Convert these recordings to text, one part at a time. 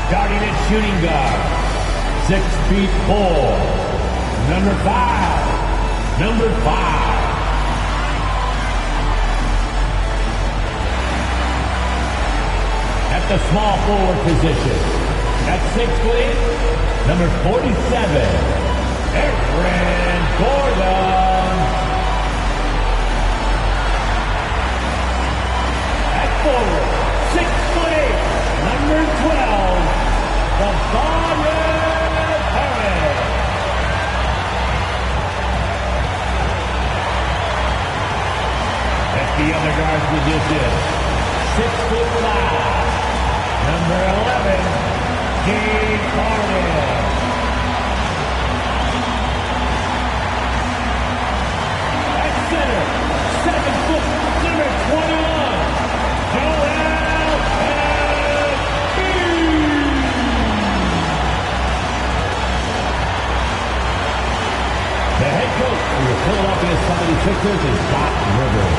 Starting at shooting guard, 6'4", number 5. Number 5. At the small forward position, at 6'8", number 47, Aaron Gordon. At forward, 6'8", number 12, the Barrett Harris. At the other guard position, 6'5", number 11, Gabe Barnett. At center, 7 foot, number 21, Joel Embiid. The head coach for the Philadelphia 76ers is Doc Rivers.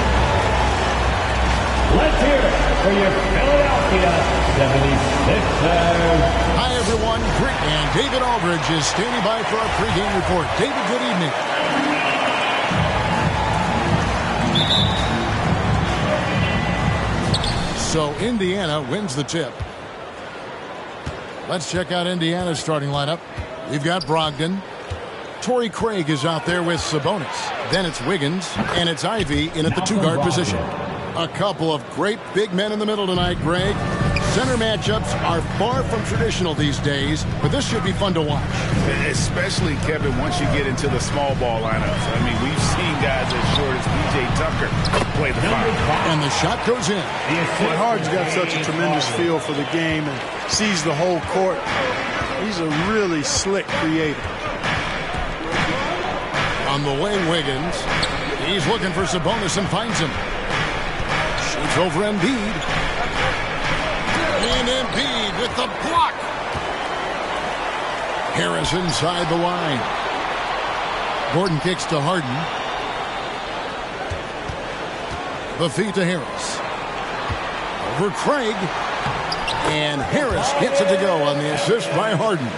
Let's hear it for your Philadelphia 76ers. Hi, everyone. Britt and David Aldridge is standing by for our pregame report. David, good evening. So Indiana wins the tip. Let's check out Indiana's starting lineup. We've got Brogdon. Torrey Craig is out there with Sabonis. Then it's Wiggins, and it's Ivy in at the two-guard position. A couple of great big men in the middle tonight, Greg. Center matchups are far from traditional these days, but this should be fun to watch. Especially, Kevin, once you get into the small ball lineups. I mean, we've seen guys as short as P.J. Tucker play the five. And the shot goes in. Well, Harden's got such a tremendous feel for the game and sees the whole court. He's a really slick creator. On the way, Wiggins. He's looking for Sabonis and finds him. Shoots over Embiid. And Embiid with the block. Harris inside the line. Gordon kicks to Harden. The feed to Harris. Over Craig. And Harris gets it to go on the assist by Harden.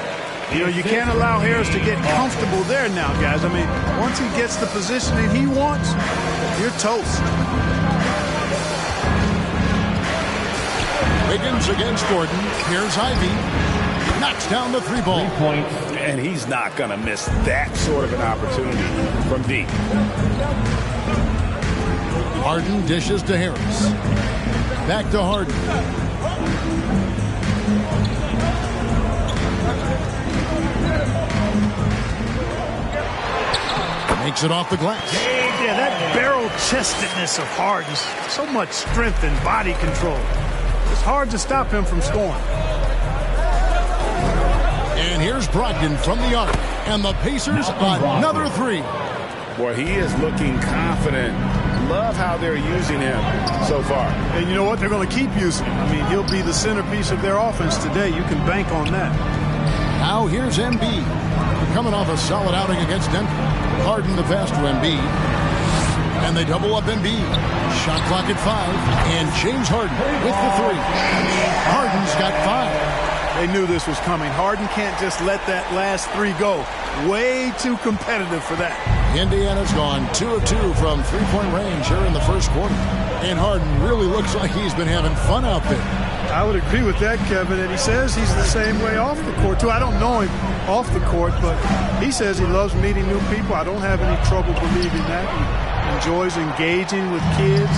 You know, you can't allow Harris to get comfortable there now, guys. I mean, once he gets the position that he wants, you're toast. Wiggins against Gordon. Here's Ivy. Knocks down the 3 ball. 3 points. And he's not going to miss that sort of an opportunity from deep. Harden dishes to Harris. Back to Harden. Makes it off the glass. Yeah, that barrel-chestedness of Harden, so much strength and body control. It's hard to stop him from scoring. And here's Brogdon from the arc. And the Pacers another 3. Boy, he is looking confident. Love how they're using him so far. And you know what? They're going to keep using him. I mean, he'll be the centerpiece of their offense today. You can bank on that. Now here's Embiid. Coming off a solid outing against Denver. Harden the pass to Embiid. And they double up Embiid. Shot clock at 5. And James Harden with the 3. Harden's got 5. They knew this was coming. Harden can't just let that last 3 go. Way too competitive for that. Indiana's gone 2 of 2 from 3-point range here in the first quarter. And Harden really looks like he's been having fun out there. I would agree with that, Kevin. And he says he's the same way off the court, too. I don't know him off the court, but he says he loves meeting new people. I don't have any trouble believing that. He enjoys engaging with kids.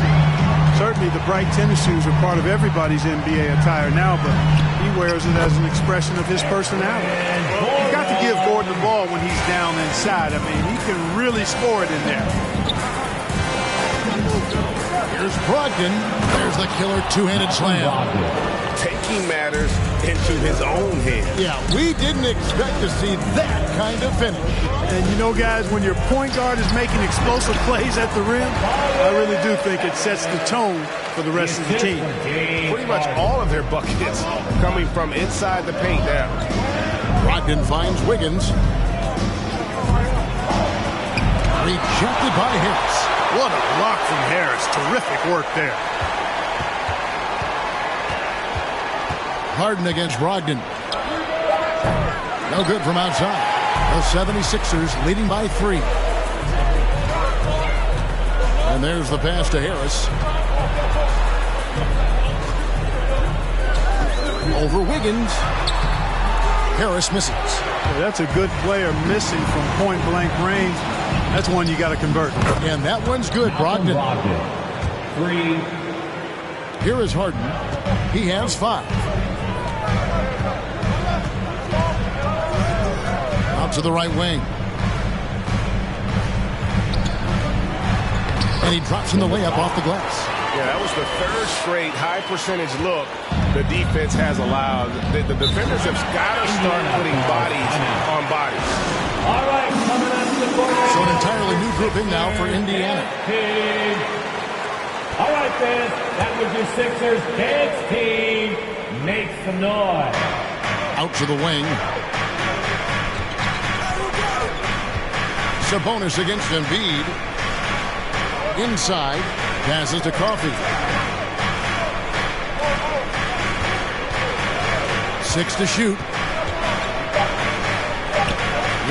Certainly the bright tennis shoes are part of everybody's NBA attire now, but he wears it as an expression of his personality. You've got to give Gordon the ball when he's down inside. I mean, he can really score it in there. Here's Brogdon. There's the killer two-handed slam. Taking matters into his own hands. Yeah, we didn't expect to see that kind of finish. And you know, guys, when your point guard is making explosive plays at the rim, I really do think it sets the tone for the rest of the team. Pretty much all of their buckets coming from inside the paint now. Brogdon finds Wiggins. Rejected by Harris. What a block from Harris. Terrific work there. Harden against Brogdon. No good from outside. The 76ers leading by 3. And there's the pass to Harris. Over Wiggins. Harris misses. Yeah, that's a good player missing from point-blank range. That's one you got to convert. And that one's good, Brogdon. 3. Here is Harden. He has 5. Out to the right wing. And he drops in the layup off the glass. Yeah, that was the 3rd straight high percentage look the defense has allowed. The defenders have got to start putting bodies on bodies. All right, coming out to the court. So an entirely new grouping now for Indiana. All right, fans, that was your Sixers dance team. Make some noise. Out to the wing. Sabonis against Embiid. Inside. Passes to Coffee. 6 to shoot.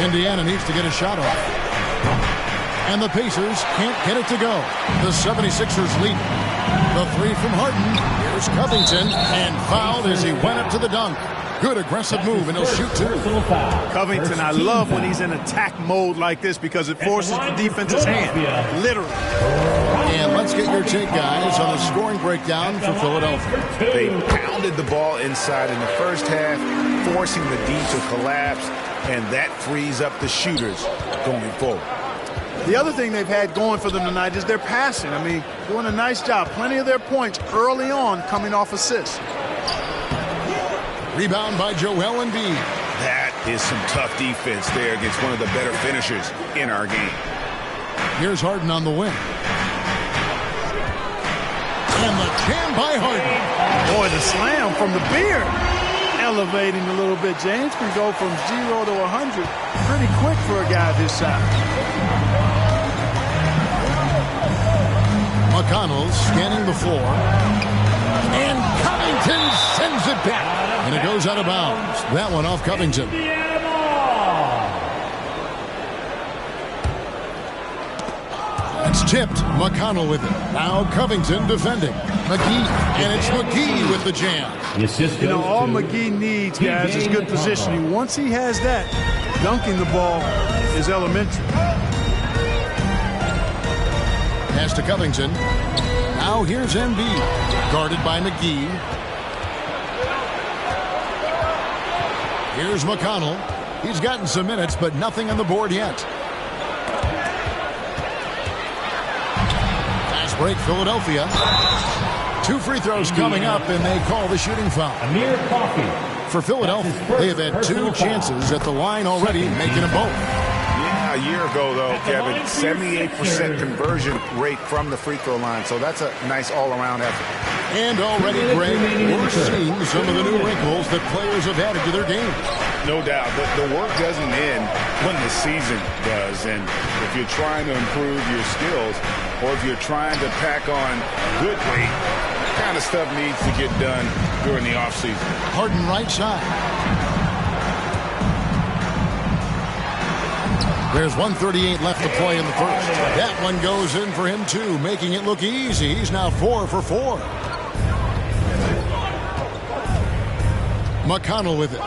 Indiana needs to get a shot off. And the Pacers can't get it to go. The 76ers lead. The 3 from Harden. Here's Covington. And fouled as he went up to the dunk. Good aggressive move, and he'll shoot 2. Covington, I love when he's in attack mode like this because it forces the defense's hand. Literally. And let's get your take, guys, on the scoring breakdown for Philadelphia. They pounded the ball inside in the first half, forcing the D to collapse, and that frees up the shooters going forward. The other thing they've had going for them tonight is their passing. I mean, doing a nice job. Plenty of their points early on coming off assists. Rebound by Joel Embiid. That is some tough defense there against one of the better finishers in our game. Here's Harden on the wing. And the jam by Harden. Boy, the slam from the beard. Elevating a little bit. James can go from 0 to 100 pretty quick for a guy of his size. McConnell scanning the floor. And Covington sends it back. And it goes out of bounds. That one off Covington. It's tipped. McConnell with it. Now Covington defending. McGee. And it's McGee with the jam. You know, all McGee needs, guys, is good positioning. Once he has that, dunking the ball is elementary. Pass to Covington. Now here's Embiid. Guarded by McGee. Here's McConnell. He's gotten some minutes, but nothing on the board yet. Fast break, Philadelphia. 2 free throws coming up, and they call the shooting foul. Amir Coffey. For Philadelphia, they have had 2 chances at the line already, making them both. A year ago, though, Kevin, 78% conversion rate from the free throw line. So that's a nice all-around effort. And already, Greg, we're seeing some of the new wrinkles that players have added to their game. No doubt. The work doesn't end when the season does. And if you're trying to improve your skills or if you're trying to pack on good weight, that kind of stuff needs to get done during the offseason. Harden right side. There's 1:38 left to play in the first. That one goes in for him, too, making it look easy. He's now 4 for 4. McConnell with it.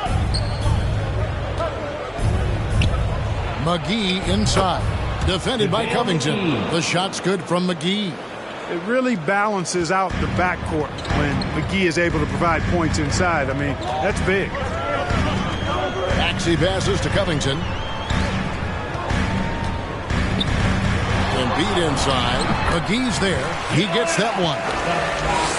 McGee inside. Defended by Covington. The shot's good from McGee. It really balances out the backcourt when McGee is able to provide points inside. I mean, that's big. Maxey passes to Covington. Embiid inside. McGee's there. He gets that one.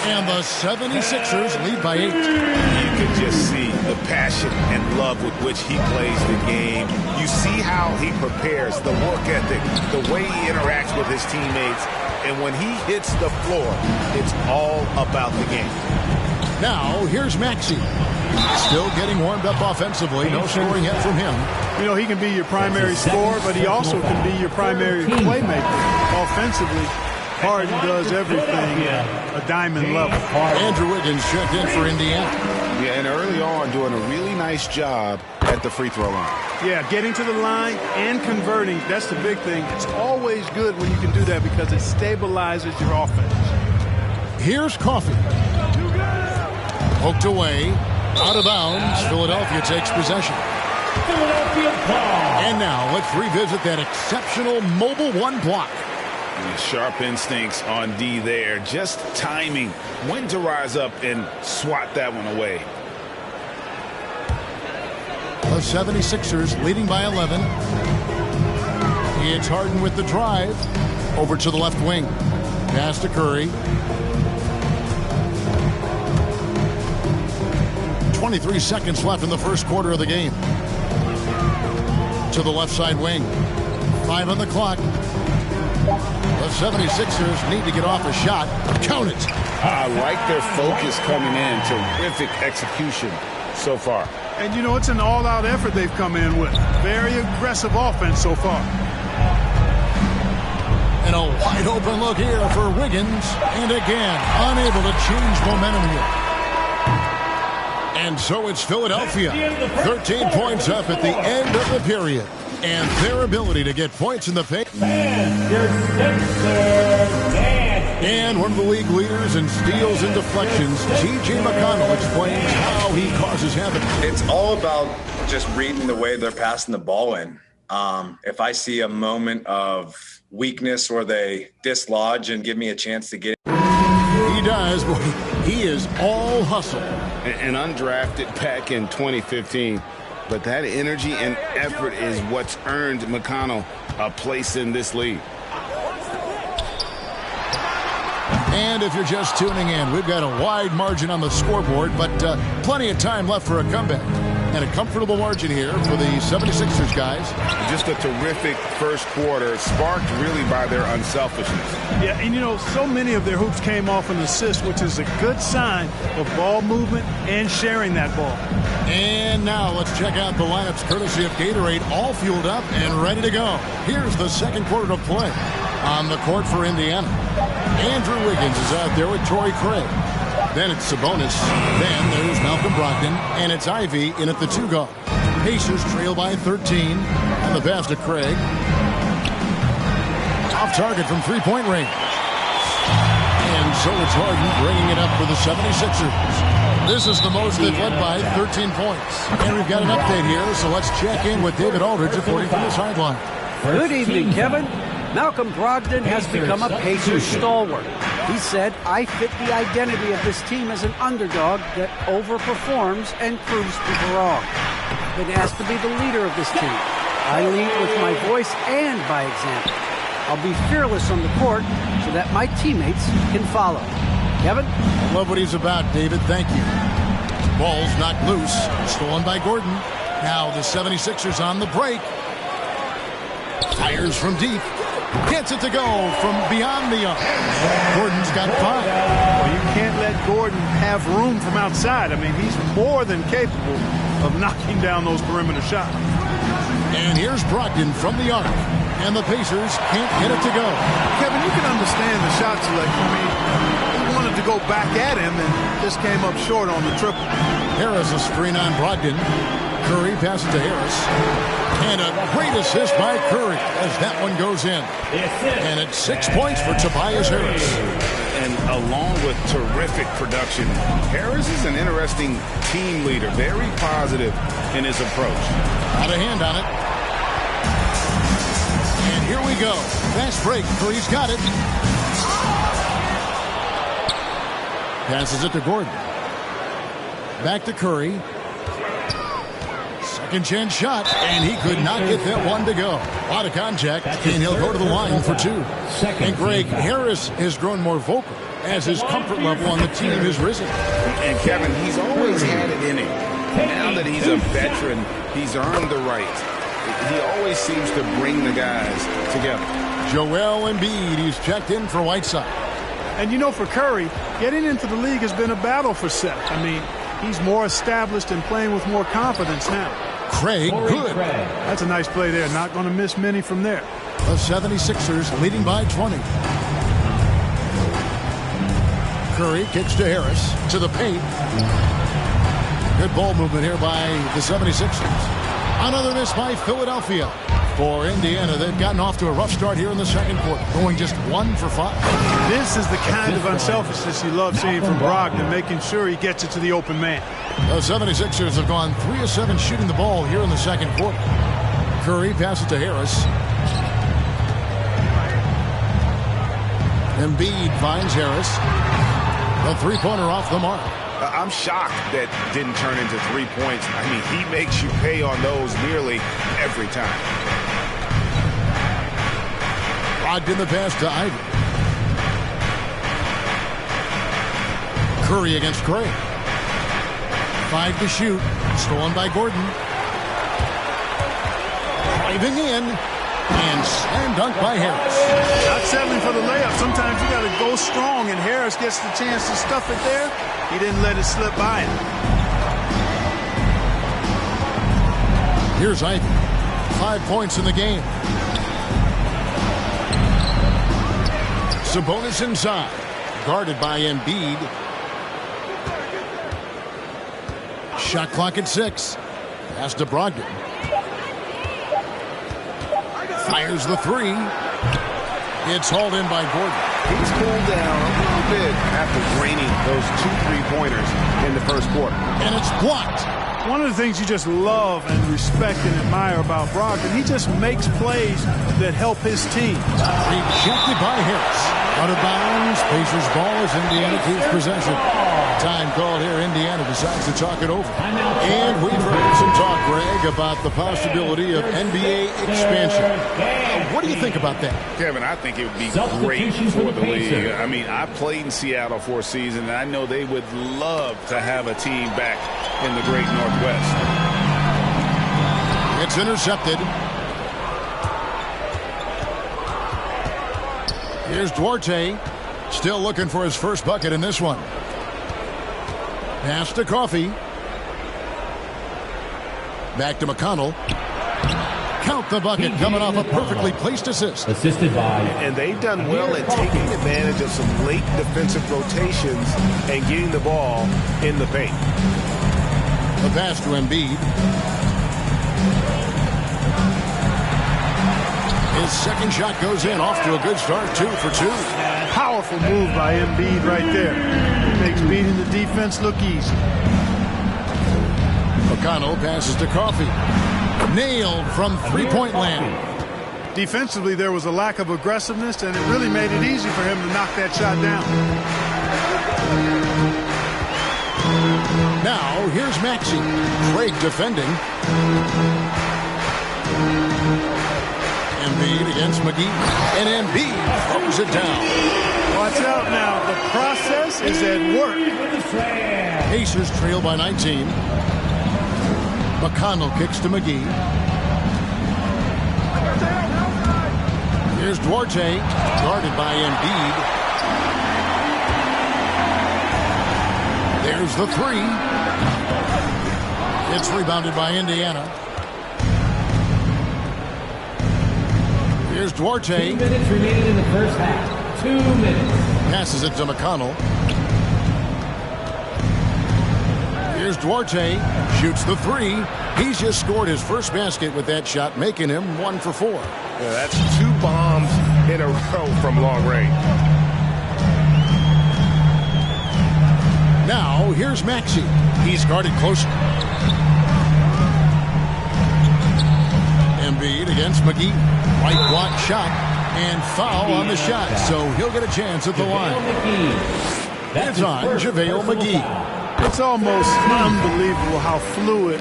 And the 76ers lead by 8. You can just see the passion and love with which he plays the game. You see how he prepares, the work ethic, the way he interacts with his teammates. And when he hits the floor, it's all about the game. Now, here's Maxey. Still getting warmed up offensively. No scoring yet from him. You know, he can be your primary scorer, but he also can be your primary playmaker. Offensively, Harden does everything at a diamond level. Andrew Wiggins checked in for Indiana. Yeah, and early on doing a really nice job at the free throw line. Yeah, getting to the line and converting, that's the big thing. It's always good when you can do that because it stabilizes your offense. Here's Coffee. Poked away. Out of bounds. Philadelphia takes possession. Philadelphia ball. And now let's revisit that exceptional mobile one block. Sharp instincts on D there. Just timing when to rise up and swat that one away. The 76ers leading by 11. It's Harden with the drive. Over to the left wing. Pass to Curry. 23 seconds left in the first quarter of the game. To the left side wing. 5 on the clock. The 76ers need to get off a shot. Count it. I like their focus coming in. Terrific execution so far. And, you know, it's an all-out effort they've come in with. Very aggressive offense so far. And a wide-open look here for Wiggins. And again, unable to change momentum here. And so it's Philadelphia. 13 points up at the end of the period. And their ability to get points in the paint. And one of the league leaders in steals and deflections, T.J. McConnell, explains how he causes havoc. It's all about just reading the way they're passing the ball in. If I see a moment of weakness or they dislodge and give me a chance to get it. He does. He is all hustle. And undrafted back in 2015. But that energy and effort is what's earned McConnell a place in this league. And if you're just tuning in, we've got a wide margin on the scoreboard, but plenty of time left for a comeback. And a comfortable margin here for the 76ers guys. Just a terrific first quarter, sparked really by their unselfishness. Yeah, and you know, so many of their hoops came off an assist, which is a good sign of ball movement and sharing that ball. And now let's check out the lineups courtesy of Gatorade, all fueled up and ready to go. Here's the second quarter to play. On the court for Indiana, Andrew Wiggins is out there with Torrey Craig. Then it's Sabonis. Then there's Malcolm Brogdon. And it's Ivy in at the 2 guard. Pacers trail by 13. On the pass to Craig. Off target from three-point range. And so it's Harden bringing it up for the 76ers. This is the most they've led by 13 points. And we've got an update here, so let's check in with David Aldridge reporting from the sideline. Good evening, Kevin. Malcolm Brogdon has become a Pacers stalwart. He said, I fit the identity of this team as an underdog that overperforms and proves people wrong. Been asked to be the leader of this team. I lead with my voice and by example. I'll be fearless on the court so that my teammates can follow. Kevin? I love what he's about, David. Thank you. Ball's knocked loose. Stolen by Gordon. Now the 76ers on the break. Fires from deep. Gets it to go from beyond the arc. Gordon's got 5. Well, you can't let Gordon have room from outside. I mean, he's more than capable of knocking down those perimeter shots. And here's Brogdon from the arc. And the Pacers can't get it to go. Kevin, you can understand the shot selection. I mean, he wanted to go back at him and just came up short on the triple. Harris a screen on Brogdon. Curry passes to Harris. And a great assist by Curry as that one goes in. And it's 6 points for Tobias Harris. And along with terrific production, Harris is an interesting team leader. Very positive in his approach. Out of hand on it. And here we go. Fast break. Curry's got it. Passes it to Gordon. Back to Curry. Second chance shot, and he could not get that one to go. Out of contact, and he'll go to the line for 2. And Greg, Harris has grown more vocal as his comfort level on the team has risen. And Kevin, he's always had it in him. Now that he's a veteran, he's earned the right. He always seems to bring the guys together. Joel Embiid, he's checked in for Whiteside. And you know, for Curry, getting into the league has been a battle for Seth. I mean, he's more established and playing with more confidence now. Craig, good. That's a nice play there. Not going to miss many from there. The 76ers leading by 20. Curry kicks to Harris to the paint. Good ball movement here by the 76ers. Another miss by Philadelphia. For Indiana, they've gotten off to a rough start here in the second quarter, going just 1 for 5. This is the kind of unselfishness you love seeing from Brogdon, making sure he gets it to the open man. The 76ers have gone 3 of 7 shooting the ball here in the second quarter. Curry passes to Harris. Embiid finds Harris. The three-pointer off the mark. I'm shocked that didn't turn into 3 points. I mean, he makes you pay on those nearly every time. Brogdon the pass to Ivy. Curry against Craig. 5 to shoot. Stolen by Gordon. Driving in. And slam dunk by Harris. Not settling for the layup. Sometimes you got to go strong, and Harris gets the chance to stuff it there. He didn't let it slip by him. Here's Ivy. 5 points in the game. Sabonis inside. Guarded by Embiid. Shot clock at 6. Pass to Brogdon. Fires the 3. It's hauled in by Gordon. He's cooled down a little bit after draining those 2 3-pointers in the first quarter. And it's blocked. One of the things you just love and respect and admire about Brogdon, he just makes plays that help his team. Rejected by Harris. Out of bounds. Pacers ball as Indiana keeps possession. Time called here. Indiana decides to talk it over. And we've heard some talk, Greg, about the possibility of NBA expansion. What do you think about that? Kevin, I think it would be great for the league. I mean, I played in Seattle for a season, and I know they would love to have a team back in the great Northwest. It's intercepted. Here's Duarte. Still looking for his first bucket in this one. Pass to Coffey. Back to McConnell. Count the bucket coming off a perfectly placed assist. Assisted by. And they've done well at taking advantage of some late defensive rotations and getting the ball in the paint. The pass to Embiid. His second shot goes in. Off to a good start. 2 for 2. Powerful move by Embiid right there. Makes beating the defense look easy. McConnell passes to Coffey. Nailed from three-point land. Defensively, there was a lack of aggressiveness, and it really made it easy for him to knock that shot down. Now, here's Maxey. Craig defending. Embiid against McGee. And Embiid throws it down. Watch out now. The process is at work. Pacers trail by 19. McConnell kicks to McGee. Here's Duarte, guarded by Embiid. There's the 3. It's rebounded by Indiana. Here's Duarte. 2 minutes remaining in the first half. 2 minutes. Passes it to McConnell. Here's Duarte. Shoots the 3. He's just scored his first basket with that shot, making him 1 for 4. Yeah, that's 2 bombs in a row from long range. Now, here's Maxey. He's guarded closer. Embiid against McGee. Right block shot and foul on the shot, so he'll get a chance at the line. It's on JaVale McGee. It's almost unbelievable how fluid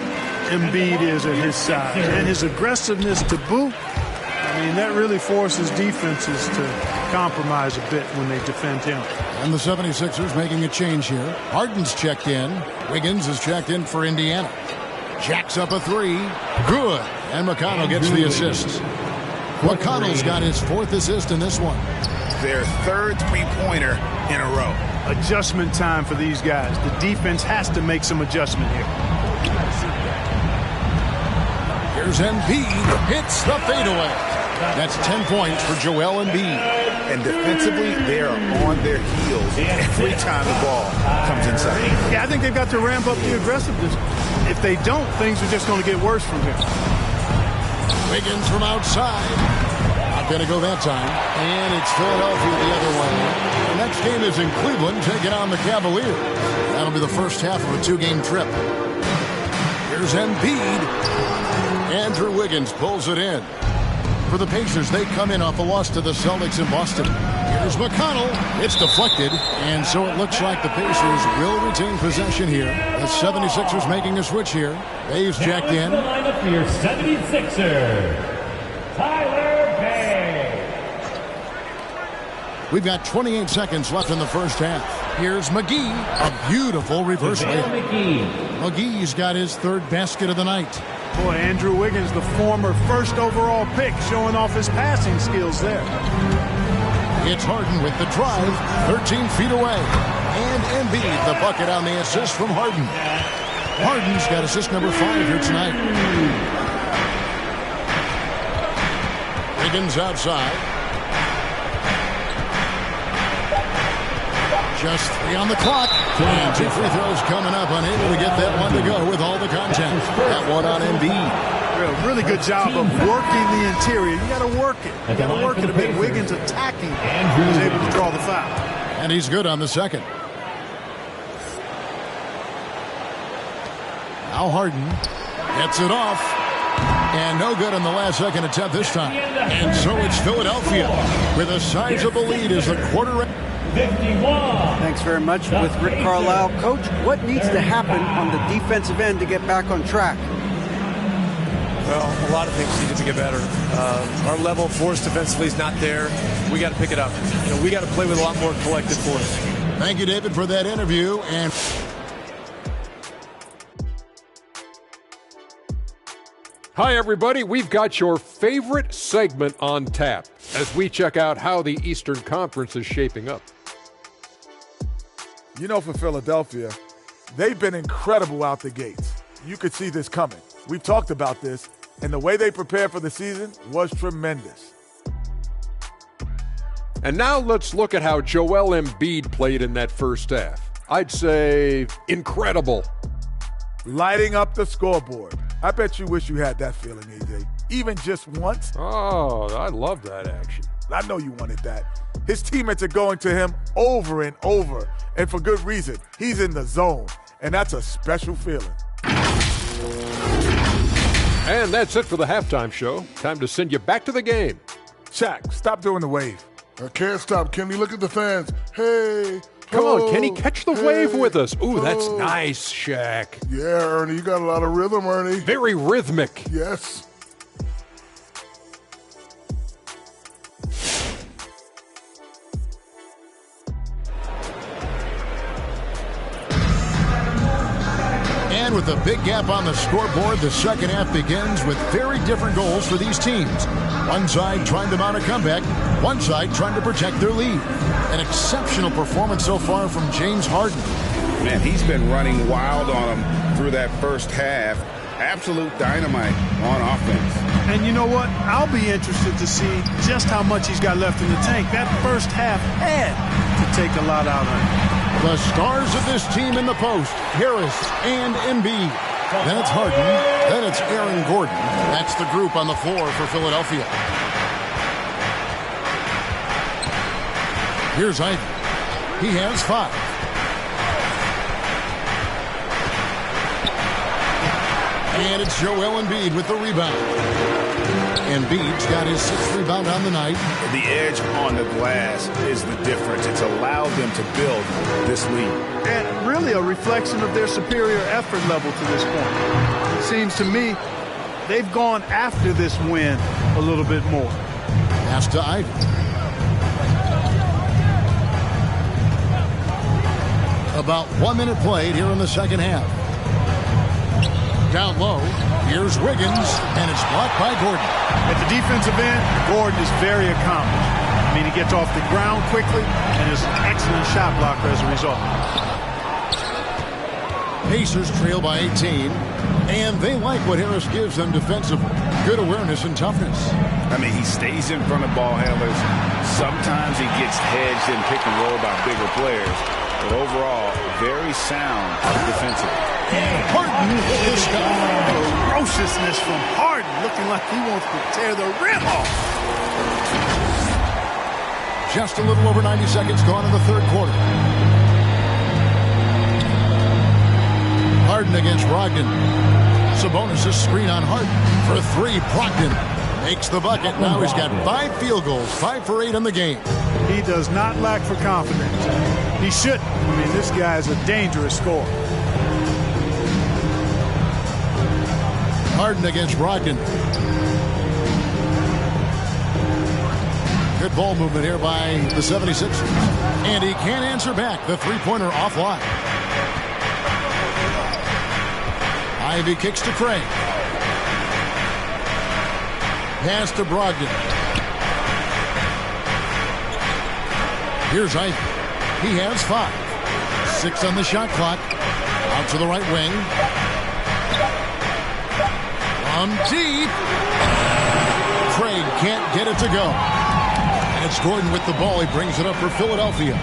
Embiid is at his side. And his aggressiveness to boot, I mean, that really forces defenses to compromise a bit when they defend him. And the 76ers making a change here. Harden's checked in. Wiggins is checked in for Indiana. Jacks up a 3. Good. And McConnell gets the assist. McConnell's got his 4th assist in this one. Their 3rd three-pointer in a row. Adjustment time for these guys. The defense has to make some adjustment here. Here's Embiid. Hits the fadeaway. That's 10 points for Joel Embiid. And defensively, they are on their heels every time the ball comes inside. Yeah, I think they've got to ramp up the aggressiveness. if they don't, things are just going to get worse from here. Wiggins from outside. Not going to go that time. And it's Philadelphia the other way. The next game is in Cleveland, taking on the Cavaliers. That'll be the first half of a 2-game trip. Here's Embiid. Andrew Wiggins pulls it in. For the Pacers, they come in off a loss to the Celtics in Boston. Here's McConnell. It's deflected. And so it looks like the Pacers will retain possession here. The 76ers making a switch here. Bay's checked in. The lineup for your 76ers. Tyler Bay. We've got 28 seconds left in the first half. Here's McGee. A beautiful reverse layup. McGee's got his third basket of the night. Boy, Andrew Wiggins, the former first overall pick, showing off his passing skills there. It's Harden with the drive, 13 feet away. And Embiid, the bucket on the assist from Harden. Harden's got assist number 5 here tonight. Wiggins outside. Just 3 on the clock. And 2 free throws coming up. Unable to get that one to go with all the contact. That one on Embiid. Really good job of working the interior. You got to work it. You got to work it a bit. Wiggins attacking. He was able to draw the foul. And he's good on the second. Now Harden gets it off. And no good on the last second attempt this time. And so it's Philadelphia with a sizable lead as the quarter. 51. Thanks very much with Rick Carlisle. Coach, what needs to happen on the defensive end to get back on track? Well, a lot of things needed to get better. Our level of force defensively is not there. We got to pick it up. We got to play with a lot more collective force. Thank you, David, for that interview. And hi, everybody. We've got your favorite segment on tap as we check out how the Eastern Conference is shaping up. You know, for Philadelphia, they've been incredible out the gates. You could see this coming. We've talked about this, and the way they prepared for the season was tremendous. And now let's look at how Joel Embiid played in that first half. I'd say incredible. Lighting up the scoreboard. I bet you wish you had that feeling, AJ. Even just once. Oh, I love that action. I know you wanted that. His teammates are going to him over and over, and for good reason. He's in the zone, and that's a special feeling. And that's it for the halftime show. Time to send you back to the game. Shaq, stop doing the wave. I can't stop. Kenny, look at the fans. Hey. Come on, Kenny, catch the wave with us. Ooh, that's nice, Shaq. Yeah, Ernie, you got a lot of rhythm, Ernie. Very rhythmic. Yes. And with a big gap on the scoreboard, the second half begins with very different goals for these teams. One side trying to mount a comeback, one side trying to protect their lead. An exceptional performance so far from James Harden. Man, he's been running wild on him through that first half. Absolute dynamite on offense. And you know what? I'll be interested to see just how much he's got left in the tank. That first half had to take a lot out of him. The stars of this team in the post, Harris and Embiid. Then it's Harden. Then it's Aaron Gordon. That's the group on the floor for Philadelphia. Here's Ivy. He has 5. And it's Joel Embiid with the rebound. Embiid's got his 6th rebound on the night. The edge on the glass is the difference. It's allowed them to build this lead. And really a reflection of their superior effort level to this point. It seems to me they've gone after this win a little bit more. Pass to Ivy. About 1 minute played here in the second half. Down low, here's Wiggins, and it's blocked by Gordon. At the defensive end, Gordon is very accomplished. I mean, he gets off the ground quickly and is an excellent shot blocker as a result. Pacers trail by 18, and they like what Harris gives them defensively. Good awareness and toughness. I mean, he stays in front of ball handlers. Sometimes he gets hedged and pick and roll by bigger players. But overall, very sound defensively. Harden is Ferociousness from Harden, looking like he wants to tear the rim off. just a little over 90 seconds gone in the third quarter. Harden against Brogdon. Sabonis' screen on Harden for three. Brogdon makes the bucket. Now he's got 5 field goals, 5 for 8 in the game. He does not lack for confidence. He shouldn't. I mean, this guy is a dangerous scorer. Harden against Brogdon. Good ball movement here by the 76ers. And he can't answer back. The three-pointer offline. Ivy kicks to Craig. Pass to Brogdon. Here's Ivy. He has 5. 6 on the shot clock. Out to the right wing. From deep. Craig can't get it to go. And it's Gordon with the ball. He brings it up for Philadelphia.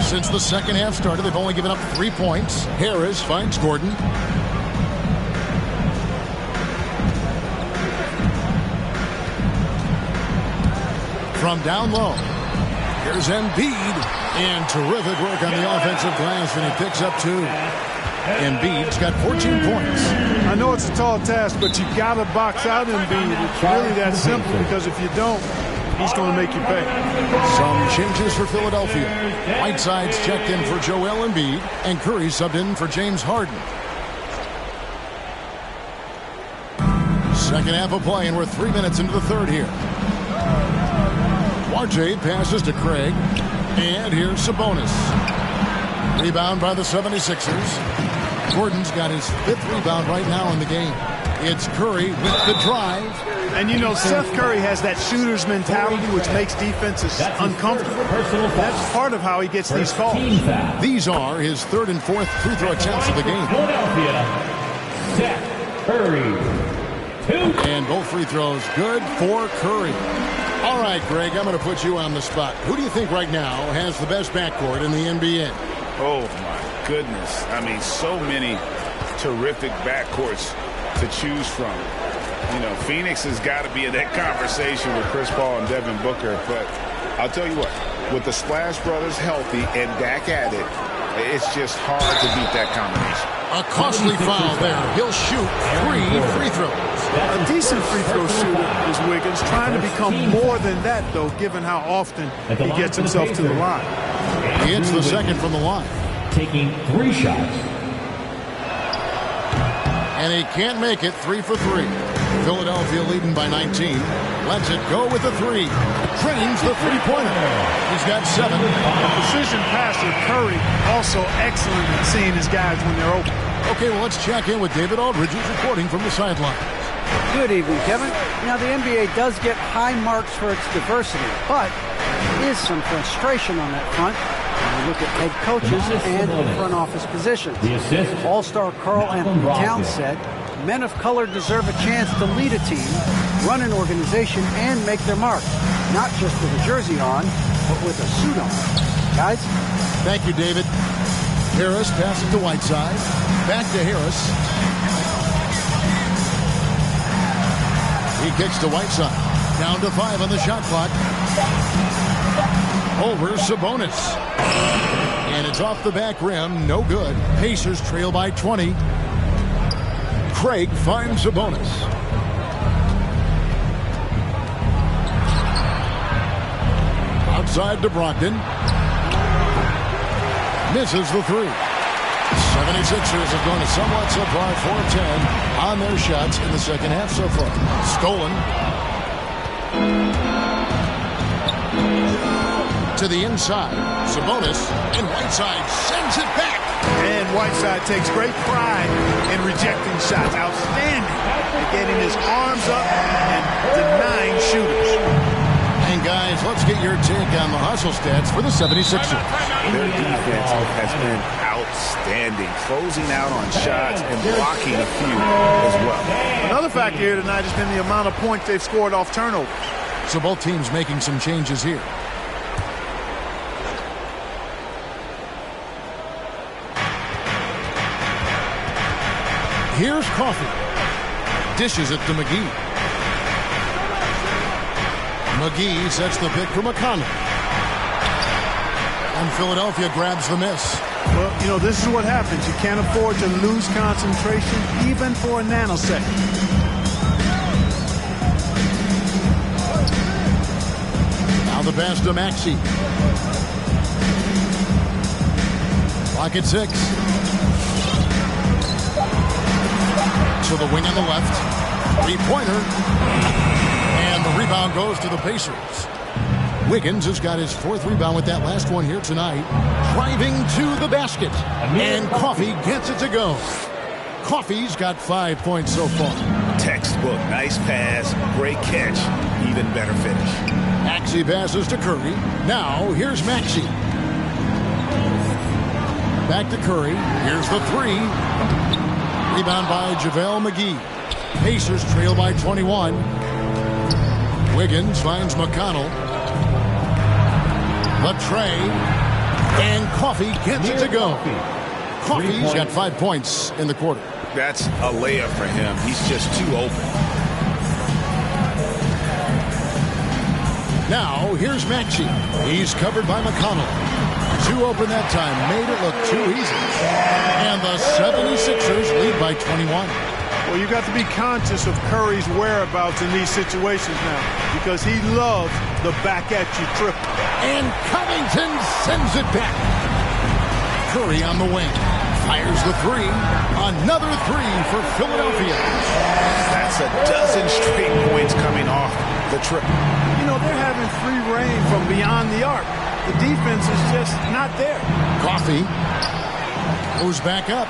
Since the second half started, they've only given up 3 points. Harris finds Gordon. From down low. Here's Embiid. And terrific work on the offensive glass, and he picks up 2. Embiid's got 14 points. I know it's a tall task, but you got to box out Embiid. It's really that simple, because if you don't, he's going to make you pay. Some changes for Philadelphia. Whiteside's checked in for Joel Embiid, and Curry subbed in for James Harden. Second half of play, and we're 3 minutes into the third here. RJ passes to Craig, and here's Sabonis. Rebound by the 76ers. Gordon's got his 5th rebound right now in the game. It's Curry with the drive. And you know, Seth Curry has that shooter's mentality, which makes defenses uncomfortable. That's part of how he gets these calls. These are his 3rd and 4th free throw attempts of the game. Philadelphia, Seth Curry. 2. And both free throws good for Curry. All right, Greg, I'm going to put you on the spot. Who do you think right now has the best backcourt in the NBA? Oh, my goodness. I mean, so many terrific backcourts to choose from. You know, Phoenix has got to be in that conversation with Chris Paul and Devin Booker. But I'll tell you what, with the Splash Brothers healthy and back at it, it's just hard to beat that combination. A costly foul there. He'll shoot 3 free throws. A decent free throw shooter is Wiggins, trying to become more than that, though, given how often he gets himself to the line. He hits the second from the line. Taking 3 shots. And he can't make it. 3 for 3. Philadelphia leading by 19. Lets it go with the 3. Drains the three-pointer. He's got 7. Precision passer Curry, also excellent at seeing his guys when they're open. Okay, well, let's check in with David Aldridge, who's reporting from the sideline. Good evening, Kevin. Now, the NBA does get high marks for its diversity, but there is some frustration on that front when you look at head coaches and front office positions. All-star Karl Anthony Towns said, men of color deserve a chance to lead a team, run an organization, and make their mark. Not just with a jersey on, but with a suit on. Guys? Thank you, David. Harris passes to Whiteside. Back to Harris. He kicks to Whiteside. Down to 5 on the shot clock. Over Sabonis. And it's off the back rim. No good. Pacers trail by 20. Craig finds Sabonis. Outside to Brogdon. Misses the 3. 76ers have gone to somewhat subpar 4-10 on their shots in the second half so far. Stolen. To the inside. Sabonis. And Whiteside sends it back. And Whiteside takes great pride in rejecting shots. Outstanding at getting his arms up and denying shooters. And guys, let's get your take on the hustle stats for the 76ers. Their defense has been outstanding, closing out on shots and blocking a few as well. Another factor here tonight has been the amount of points they've scored off turnover. So both teams making some changes here. Here's Coffee. Dishes it to McGee. McGee sets the pick for McConnell. And Philadelphia grabs the miss. Well, you know, this is what happens. You can't afford to lose concentration even for a nanosecond. Now the pass to Maxey. Clock at 6. To the wing on the left. Three-pointer. And the rebound goes to the Pacers. Wiggins has got his 4th rebound with that last one here tonight. Driving to the basket. And Coffee gets it to go. Coffee's got 5 points so far. Textbook. Nice pass. Great catch. Even better finish. Maxey passes to Curry. Now, here's Maxey. Back to Curry. Here's the 3. Rebound by JaVale McGee. Pacers trail by 21. Wiggins finds McConnell. Latrey. And Coffee gets it to go. Coffee's got 5 points in the quarter. That's a layup for him. He's just too open. Now, here's Maxey. He's covered by McConnell. Too open that time. Made it look too easy. And the 76ers lead by 21. Well, you got to be conscious of Curry's whereabouts in these situations now because he loves the back-at-you triple. And Covington sends it back. Curry on the wing. Fires the 3. Another 3 for Philadelphia. That's a dozen straight points coming off the triple. You know, they're having free reign from beyond the arc. The defense is just not there. Coffee goes back up.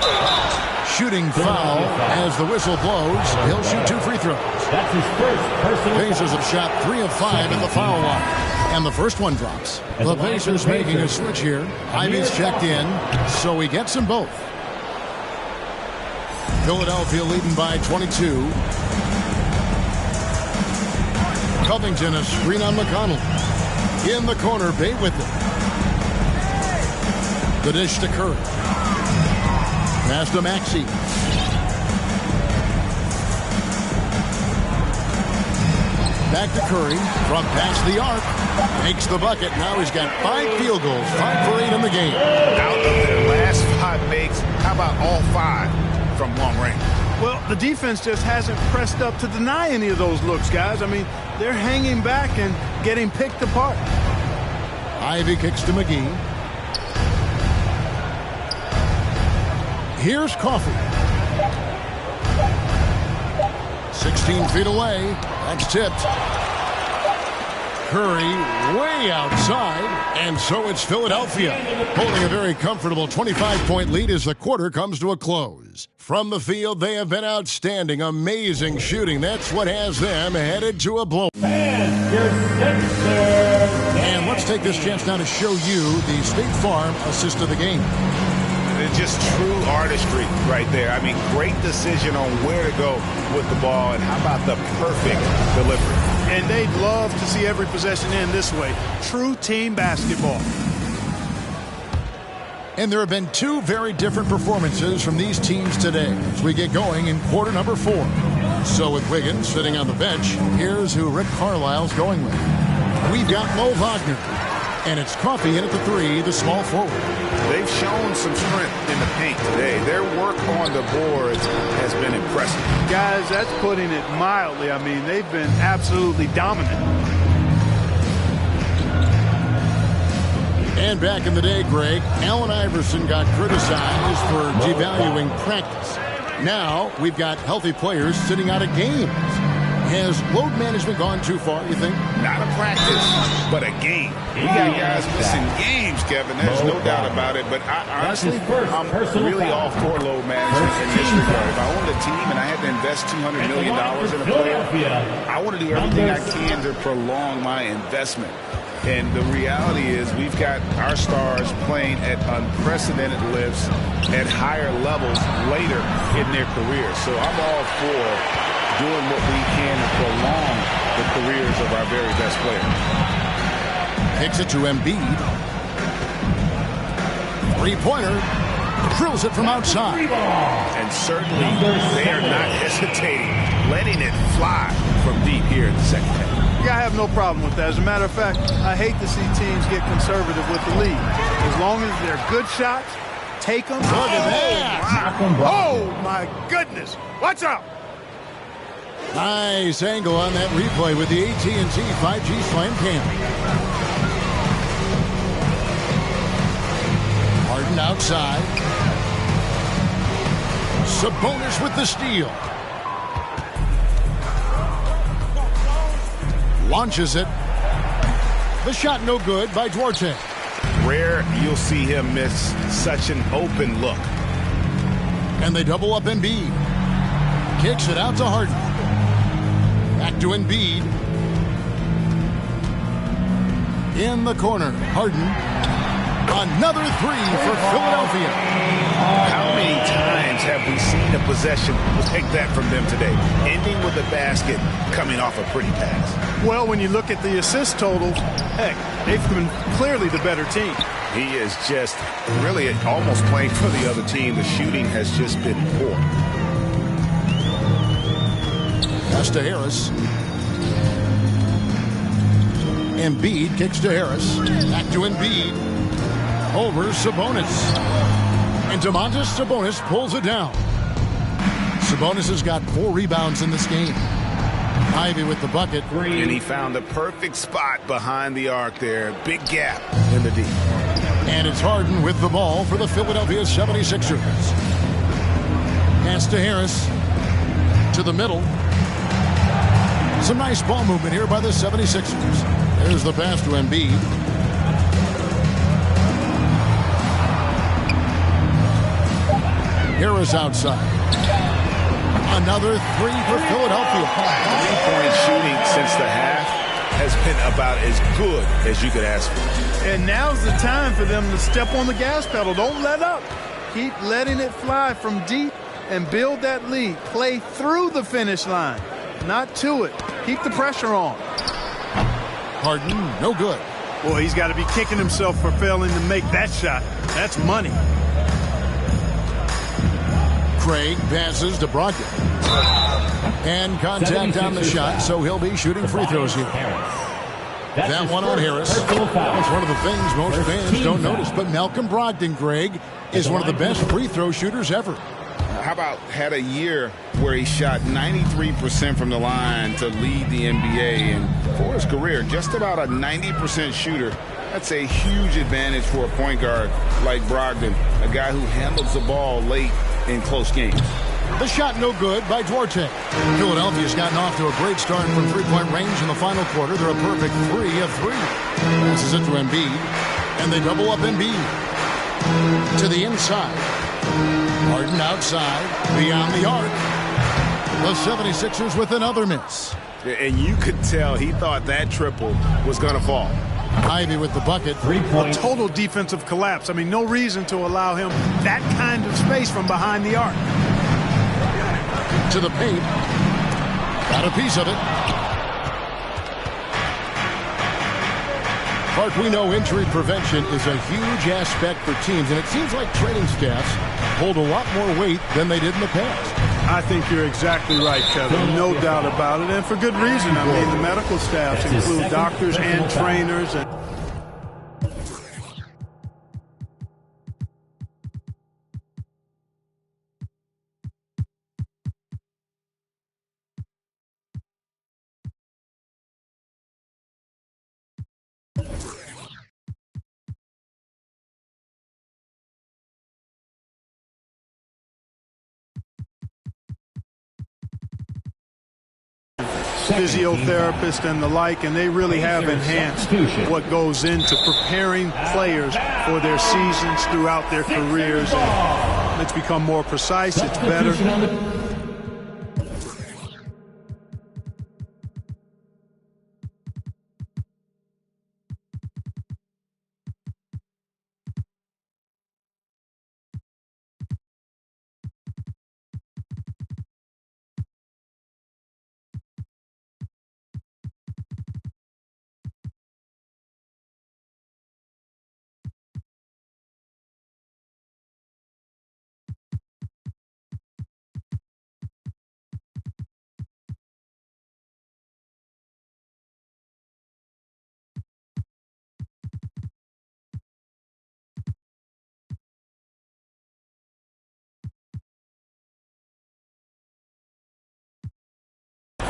Shooting foul as the whistle blows. He'll shoot 2 free throws. That's his first personal. Pacers have shot 3 of 5 at the foul line. And the first one drops. The Pacers making a switch here. Ivy's checked in, so he gets them both. Philadelphia leading by 22. Covington a screen on McConnell. In the corner, Bay with it. The dish to Curry. Pass to Maxey. Back to Curry from past the arc. Makes the bucket. Now he's got 5 field goals. 5 for 8 in the game. Out of their last 5 makes, how about all 5 from long range? Well, the defense just hasn't pressed up to deny any of those looks, guys. I mean, they're hanging back and getting picked apart. Ivy kicks to McGee. Here's Coffee. 16 feet away. That's tipped. Curry way outside. And so it's Philadelphia holding a very comfortable 25-point lead as the quarter comes to a close. From the field, they have been outstanding. Amazing shooting. That's what has them headed to a blow. And let's take this chance now to show you the State Farm assist of the game. It's just true artistry right there. I mean, great decision on where to go with the ball, and how about the perfect delivery? And they'd love to see every possession end this way. True team basketball. And there have been 2 very different performances from these teams today as we get going in quarter number 4. So with Wiggins sitting on the bench, here's who Rick Carlisle's going with. We've got Mo Wagner. And it's Coffee in at the 3, the small forward. They've shown some strength in the paint today. Their work on the boards has been impressive. Guys, that's putting it mildly. I mean, they've been absolutely dominant. And back in the day, Greg, Allen Iverson got criticized for devaluing practice. Now we've got healthy players sitting out of games. Has load management gone too far, you think? Not a practice, but a game. We got guys missing games, Kevin. There's no doubt about it. But honestly, I'm really all for load management in this regard. If I owned a team and I had to invest $200 million in a player, I want to do everything I can to prolong my investment. And the reality is we've got our stars playing at unprecedented lifts at higher levels later in their careers. So I'm all for doing what we can to prolong the careers of our very best players. Kicks it to Embiid. 3-pointer. Drills it from outside. And certainly they are not hesitating, letting it fly from deep here in the second half. Yeah, I have no problem with that. As a matter of fact, I hate to see teams get conservative with the lead. As long as they're good shots, take them. Look at that. Oh, my goodness. Watch out. Nice angle on that replay with the AT&T 5G Slam Cam. Harden outside. Sabonis with the steal. Launches it. The shot no good by Duarte. Rare you'll see him miss such an open look. And they double up Embiid. Kicks it out to Harden. Back to Embiid. In the corner. Harden. Another three for Philadelphia. How many times have we seen a possession take that from them today? Ending with a basket, coming off a pretty pass. Well, when you look at the assist total, heck, they've been clearly the better team. He is just really almost playing for the other team. The shooting has just been poor. Pass to Harris. Embiid kicks to Harris. Back to Embiid. Over Sabonis. And Domantas Sabonis pulls it down. Sabonis has got 4 rebounds in this game. Ivy with the bucket. And he found the perfect spot behind the arc there. Big gap in the D. And it's Harden with the ball for the Philadelphia 76ers. Pass to Harris. To the middle. Some nice ball movement here by the 76ers. There's the pass to Embiid. Harris outside. Another three for Philadelphia. 3-point shooting since the half has been about as good as you could ask for. And now's the time for them to step on the gas pedal. Don't let up. Keep letting it fly from deep and build that lead. Play through the finish line, not to it. Keep the pressure on. Harden, no good. Boy, he's got to be kicking himself for failing to make that shot. That's money. Craig passes to Brogdon. And contact on the shot, so he'll be shooting free throws here. That one on Harris. That's one of the things most fans don't notice. But Malcolm Brogdon, Greg, is one of the best free throw shooters ever. How about had a year where he shot 93% from the line to lead the NBA, and for his career, just about a 90% shooter. That's a huge advantage for a point guard like Brogdon, a guy who handles the ball late in close games. The shot no good by Duarte. Philadelphia's gotten off to a great start from three-point range in the final quarter. They're a perfect 3 of 3. Passes it to Embiid, and they double up Embiid. To the inside. Harden outside, beyond the arc. The 76ers with another miss. And you could tell he thought that triple was going to fall. Ivy with the bucket. 3 points. A total defensive collapse. I mean, no reason to allow him that kind of space from behind the arc. To the paint. Got a piece of it. Clark, we know injury prevention is a huge aspect for teams, and it seems like training staffs hold a lot more weight than they did in the past. I think you're exactly right, Kevin. No doubt about it, and for good reason. I mean, the medical staffs include doctors and trainers. And physiotherapists and the like, and they really have enhanced what goes into preparing players for their seasons throughout their careers. And it's become more precise, it's better.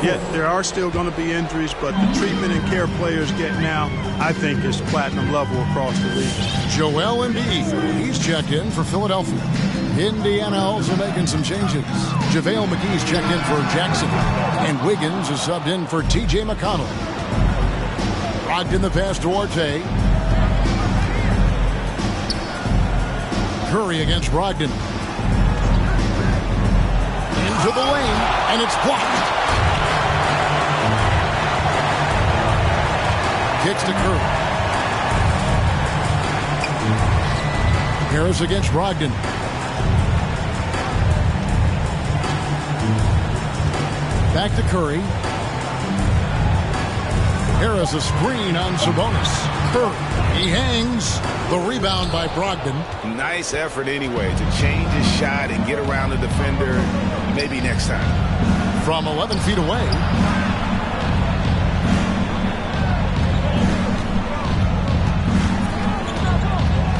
Yeah, there are still going to be injuries, but the treatment and care players get now, I think, is platinum level across the league. Joel Embiid, he's checked in for Philadelphia. Indiana also making some changes. JaVale McGee's checked in for Jackson. And Wiggins is subbed in for T.J. McConnell. Brogdon the pass to Orte. Curry against Brogdon. Into the lane, and it's blocked. Kicks to Curry. Harris against Brogdon. Back to Curry. Harris a screen on Sabonis. Curry, he hangs. The rebound by Brogdon. Nice effort anyway to change his shot and get around the defender. Maybe next time. From 11 feet away.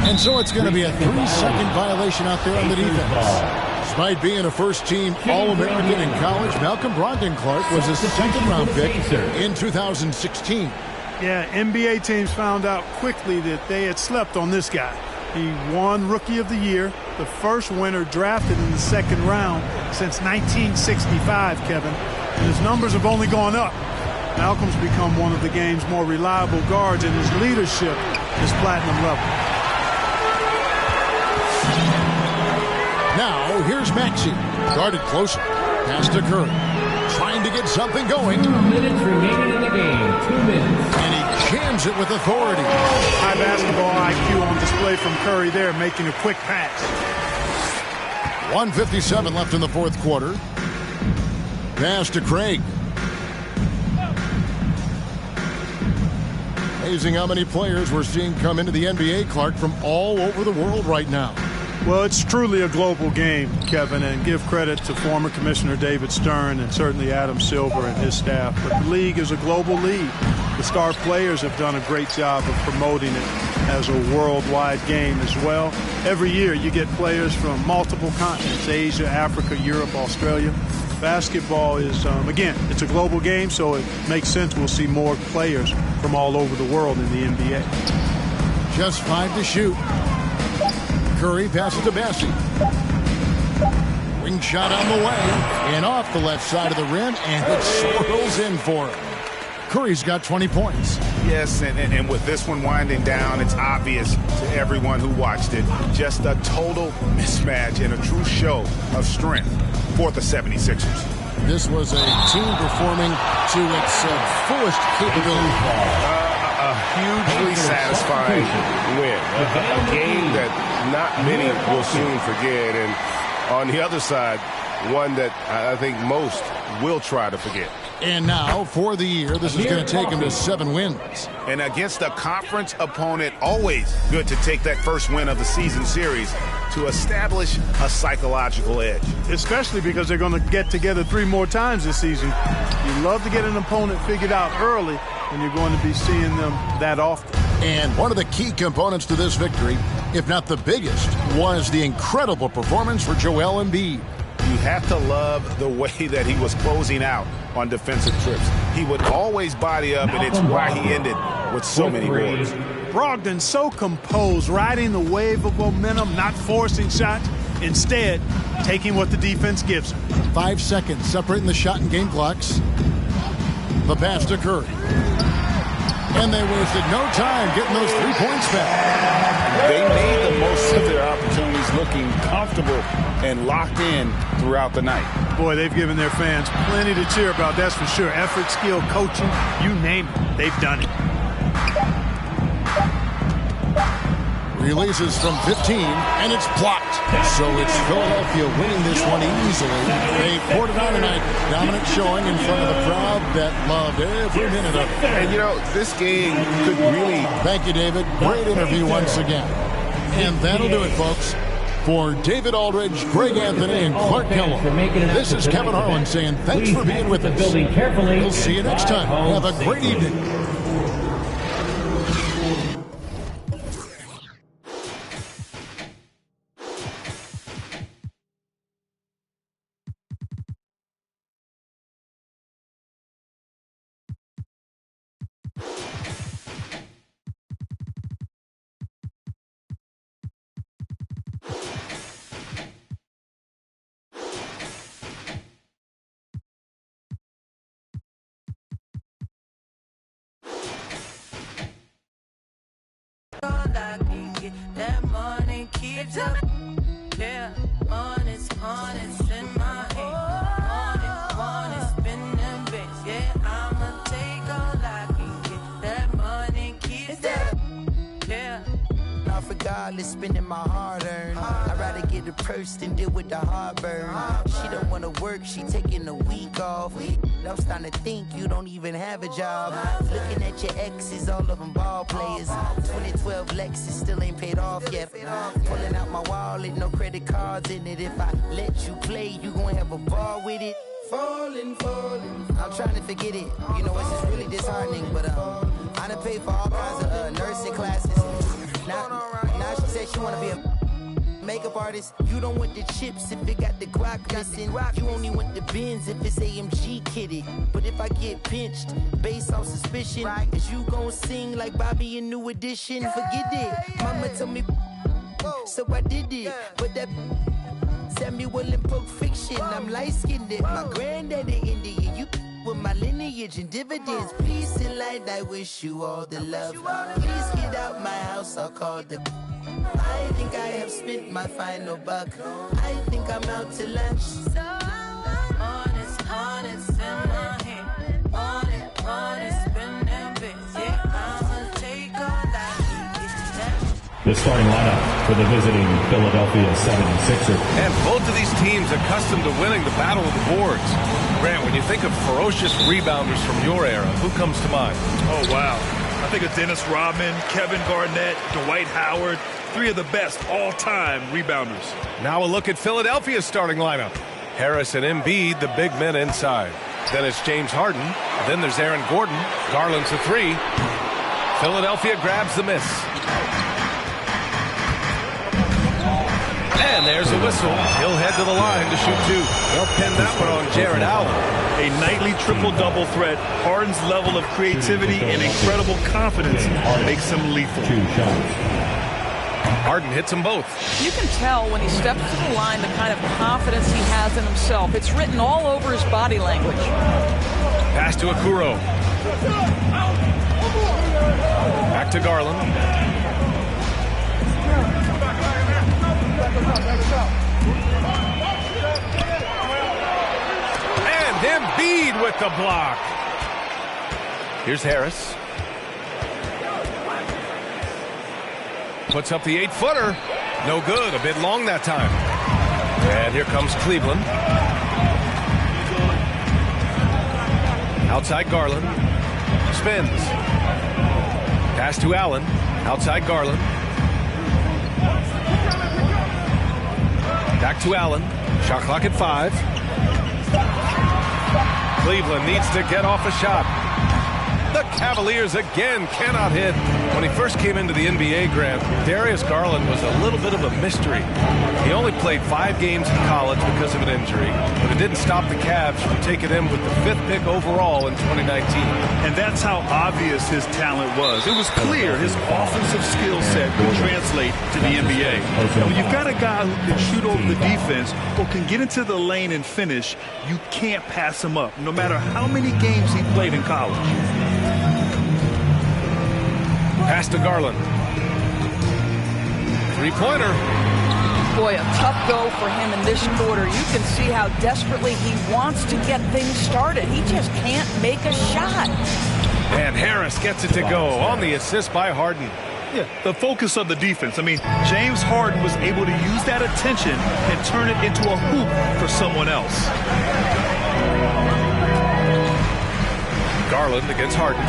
And so it's going to be a 3-second violation out there on the defense. Despite being a first-team All-American in college, Malcolm Brogdon Clark was a second-round pick in 2016. Yeah, NBA teams found out quickly that they had slept on this guy. He won Rookie of the Year, the first winner drafted in the second round since 1965, Kevin. And his numbers have only gone up. Malcolm's become one of the game's more reliable guards, and his leadership is platinum level. Now, here's Maxey. Guarded closer. Pass to Curry. Trying to get something going. 2 minutes remaining in the game. 2 minutes. And he jams it with authority. High basketball IQ on display from Curry there, making a quick pass. 1:57 left in the fourth quarter. Pass to Craig. Amazing how many players we're seeing come into the NBA, Clark, from all over the world right now. Well, it's truly a global game, Kevin, and give credit to former Commissioner David Stern and certainly Adam Silver and his staff. But the league is a global league. The star players have done a great job of promoting it as a worldwide game as well. Every year you get players from multiple continents, Asia, Africa, Europe, Australia. Basketball is, again, it's a global game, so it makes sense we'll see more players from all over the world in the NBA. Just 5 to shoot. Curry passes to Bassey. Wing shot on the way. And off the left side of the rim, and it swirls in for him. Curry's got 20 points. Yes, and with this one winding down, it's obvious to everyone who watched it. Just a total mismatch and a true show of strength for the 76ers. This was a team performing to its fullest capability. A hugely satisfying win. A game that not many will soon forget. And on the other side, one that I think most will try to forget. And now, for the year, this is going to take him to 7 wins. And against a conference opponent, always good to take that first win of the season series to establish a psychological edge. Especially because they're going to get together 3 more times this season. You love to get an opponent figured out early, and you're going to be seeing them that often. And one of the key components to this victory, if not the biggest, was the incredible performance for Joel Embiid. You have to love the way that he was closing out on defensive trips. He would always body up, and it's why he ended with so many boards. Brogdon so composed, riding the wave of momentum, not forcing shots, instead taking what the defense gives him. 5 seconds separating the shot and game clocks. The pass to Curry. And they wasted no time getting those 3 points back. They made the most of their opportunities, looking comfortable and locked in throughout the night. Boy, they've given their fans plenty to cheer about, that's for sure. Effort, skill, coaching, you name it, they've done it. Releases from 15, and it's blocked. So it's Philadelphia winning this one easily. They poured it on tonight. Dominant showing in front of the crowd that loved every minute of it. And, you know, this game could really... Thank you, David. Great interview once again. And that'll do it, folks. For David Aldridge, Greg Anthony, and Clark Kellogg, this is Kevin Harlan saying thanks for being with us. We'll see you next time. Have a great evening. That money keeps up. Yeah, honest in my head. Honest, spin them bits. Yeah, I'ma take all I can get. That money keeps up. Yeah. Regardless, spending my hard-earned. I'd rather get a purse than deal with the heartburn. She don't wanna work, she taking a week off. I'm starting to think you don't even have a job. Looking at your exes, all of them ball players. 2012 Lexus still ain't paid off yet. Pulling out my wallet, no credit cards in it. If I let you play, you gon' have a ball with it. Falling. I'm trying to forget it. You know, it's just really disheartening. But I done paid for all kinds of nursing classes. Now she said she wanna be a makeup artist. You don't want the chips if it got the guac missing. You only want the Benz if it's AMG kitted. But if I get pinched based on suspicion, is you gon' sing like Bobby in New Edition? Forget it. Mama told me, so I did it. But that Samuel in Pulp Fiction, I'm light-skinned. My granddaddy Indian, you with my lineage and dividends. Please in light, I wish you all the love. Please get out my house, I'll call the. I think I have spent my final buck. I think I'm out to lunch. So honest in my head. Honest, spin them bits. Yeah, I'ma take all that. The starting lineup for the visiting Philadelphia 76ers. And both of these teams accustomed to winning the battle of the boards. Grant, when you think of ferocious rebounders from your era, who comes to mind? Oh, wow. I think of Dennis Rodman, Kevin Garnett, Dwight Howard, three of the best all-time rebounders. Now a look at Philadelphia's starting lineup. Harris and Embiid, the big men inside. Then it's James Harden. Then there's Aaron Gordon. Garland's the three. Philadelphia grabs the miss. And there's a whistle. He'll head to the line to shoot two. They'll pin that one on Jared Allen. A nightly triple-double threat. Harden's level of creativity and incredible confidence makes him lethal. Harden hits them both. You can tell when he steps to the line the kind of confidence he has in himself. It's written all over his body language. Pass to Okoro. Back to Garland. And Embiid with the block. Here's Harris. Puts up the 8-footer. No good. A bit long that time. And here comes Cleveland. Outside Garland. Spins. Pass to Allen. Outside Garland. Back to Allen. Shot clock at 5. Cleveland needs to get off a shot. The Cavaliers again cannot hit. When he first came into the NBA, Grant, Darius Garland was a little bit of a mystery. He only played 5 games in college because of an injury, but it didn't stop the Cavs from taking him with the 5th pick overall in 2019. And that's how obvious his talent was. It was clear his offensive skill set would translate to the NBA. And when you've got a guy who can shoot over the defense or can get into the lane and finish, you can't pass him up, no matter how many games he played in college. Pass to Garland. Three-pointer. Boy, a tough go for him in this quarter. You can see how desperately he wants to get things started. He just can't make a shot. And Harris gets it to go on the assist by Harden. Yeah, the focus of the defense. I mean, James Harden was able to use that attention and turn it into a hoop for someone else. Garland against Harden.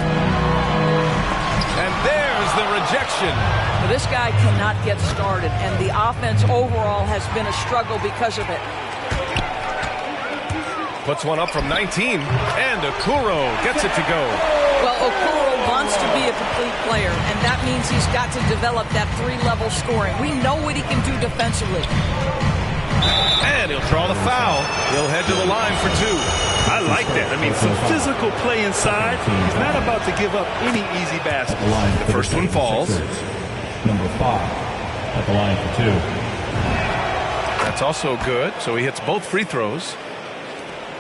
And there's the rejection. Well, this guy cannot get started, and the offense overall has been a struggle because of it. Puts one up from 19, and Okoro gets it to go. Well, Okoro wants to be a complete player, and that means he's got to develop that 3-level scoring. We know what he can do defensively. And he'll draw the foul. He'll head to the line for 2. I like that. I mean, some physical play inside. He's not about to give up any easy baskets. The first one falls. Number 5 at the line for 2. That's also good. So he hits both free throws.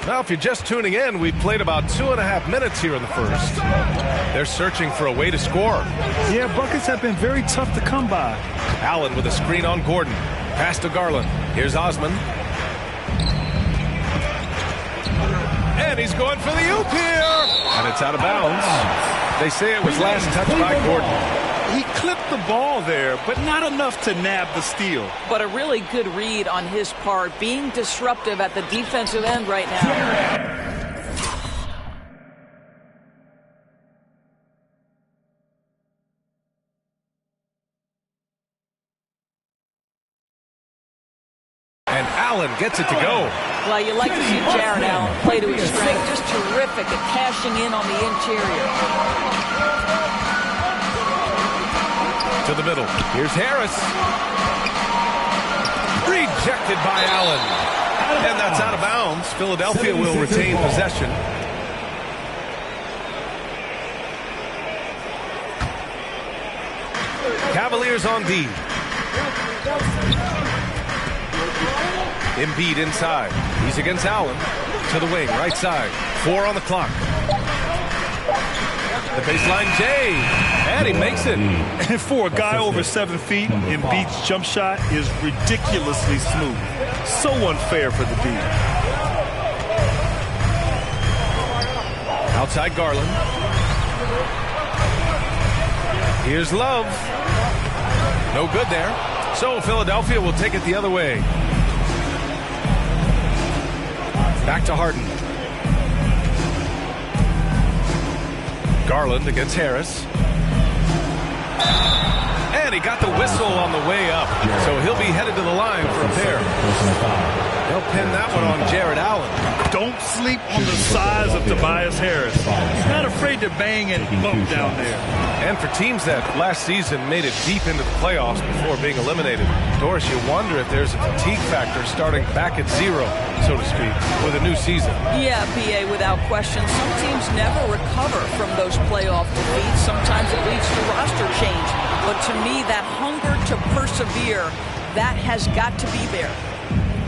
Now, if you're just tuning in, we've played about 2.5 minutes here in the first. They're searching for a way to score. Yeah, buckets have been very tough to come by. Allen with a screen on Gordon. Pass to Garland. Here's Osman. And he's going for the oop here. And it's out of bounds. They say it was last touched by Gordon. He clipped the ball there, but not enough to nab the steal. But a really good read on his part, being disruptive at the defensive end right now. And Allen gets it to go. Well, you like to see Jared Allen play to his strength. Just terrific at cashing in on the interior. To the middle. Here's Harris. Rejected by Allen. And that's out of bounds. Philadelphia will retain possession. Cavaliers on D. Embiid inside. He's against Allen. To the wing, right side. 4 on the clock. The baseline J. And he makes it. And for a guy over 7 feet, Embiid's jump shot is ridiculously smooth. So unfair for the D. Outside Garland. Here's Love. No good there. So Philadelphia will take it the other way. Back to Harden. Garland against Harris. And he got the whistle on the way up. So he'll be headed to the line for a pair. They'll pin that one on Jared Allen. Don't sleep on the size of Tobias Harris. He's not afraid to bang and bump down there. And for teams that last season made it deep into the playoffs before being eliminated, Doris, you wonder if there's a fatigue factor starting back at zero, so to speak, with a new season. Yeah, BA, without question. Some teams never recover from those playoff defeats. Sometimes it leads to roster change. But to me, that hunger to persevere, that has got to be there.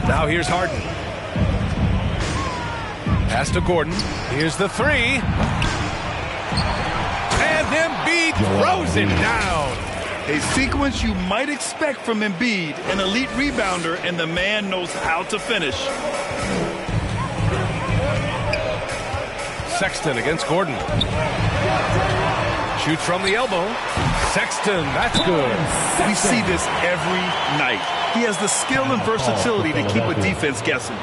Now here's Harden. Pass to Gordon. Here's the 3. And Embiid throws it down. A sequence you might expect from Embiid, an elite rebounder, and the man knows how to finish. Sexton against Gordon. Shoots from the elbow. Sexton, that's good. We see this every night. He has the skill and versatility to keep a defense guessing.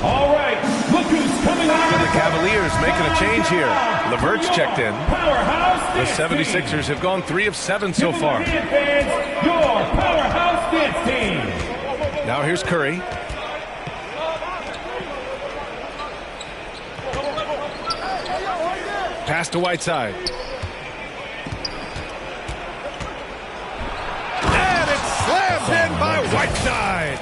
All right, look who's coming out. The Cavaliers making a change here. LeVert's checked in. The 76ers have gone 3 of 7 so far. Your powerhouse dance team. Now here's Curry. Pass to Whiteside. And it's slammed in by Whiteside.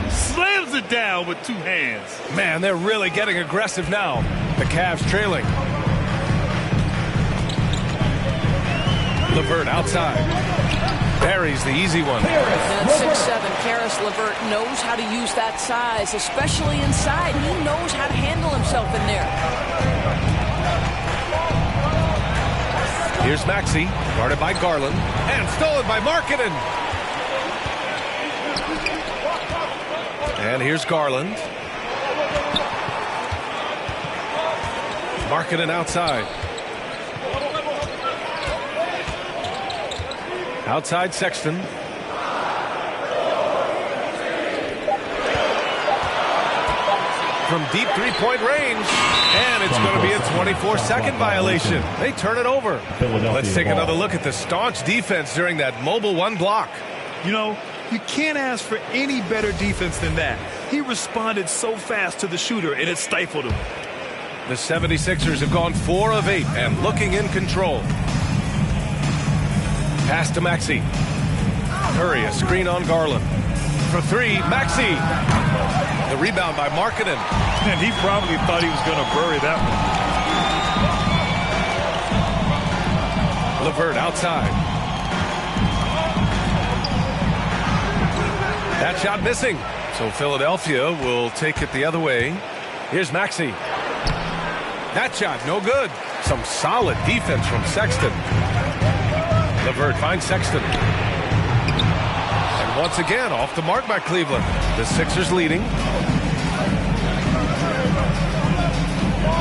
Slams it down with 2 hands. Man, they're really getting aggressive now. The Cavs trailing. LeVert outside. Buries the easy one. At 6'7", Karis LeVert knows how to use that size, especially inside. He knows how to handle himself in there. Here's Maxey, guarded by Garland, and stolen by Markkanen. And here's Garland. Markkanen outside. Outside Sexton. From deep three-point range. And it's going to be a 24-second violation. They turn it over. Let's take another look at the staunch defense during that mobile 1 block. You know, you can't ask for any better defense than that. He responded so fast to the shooter, and it stifled him. The 76ers have gone 4 of 8 and looking in control. Pass to Maxey. Curry, a screen on Garland. For 3, Maxey. The rebound by Markkanen. And he probably thought he was going to bury that one. LeVert outside. That shot missing. So Philadelphia will take it the other way. Here's Maxey. That shot no good. Some solid defense from Sexton. LeVert finds Sexton. And once again off the mark by Cleveland. The Sixers leading.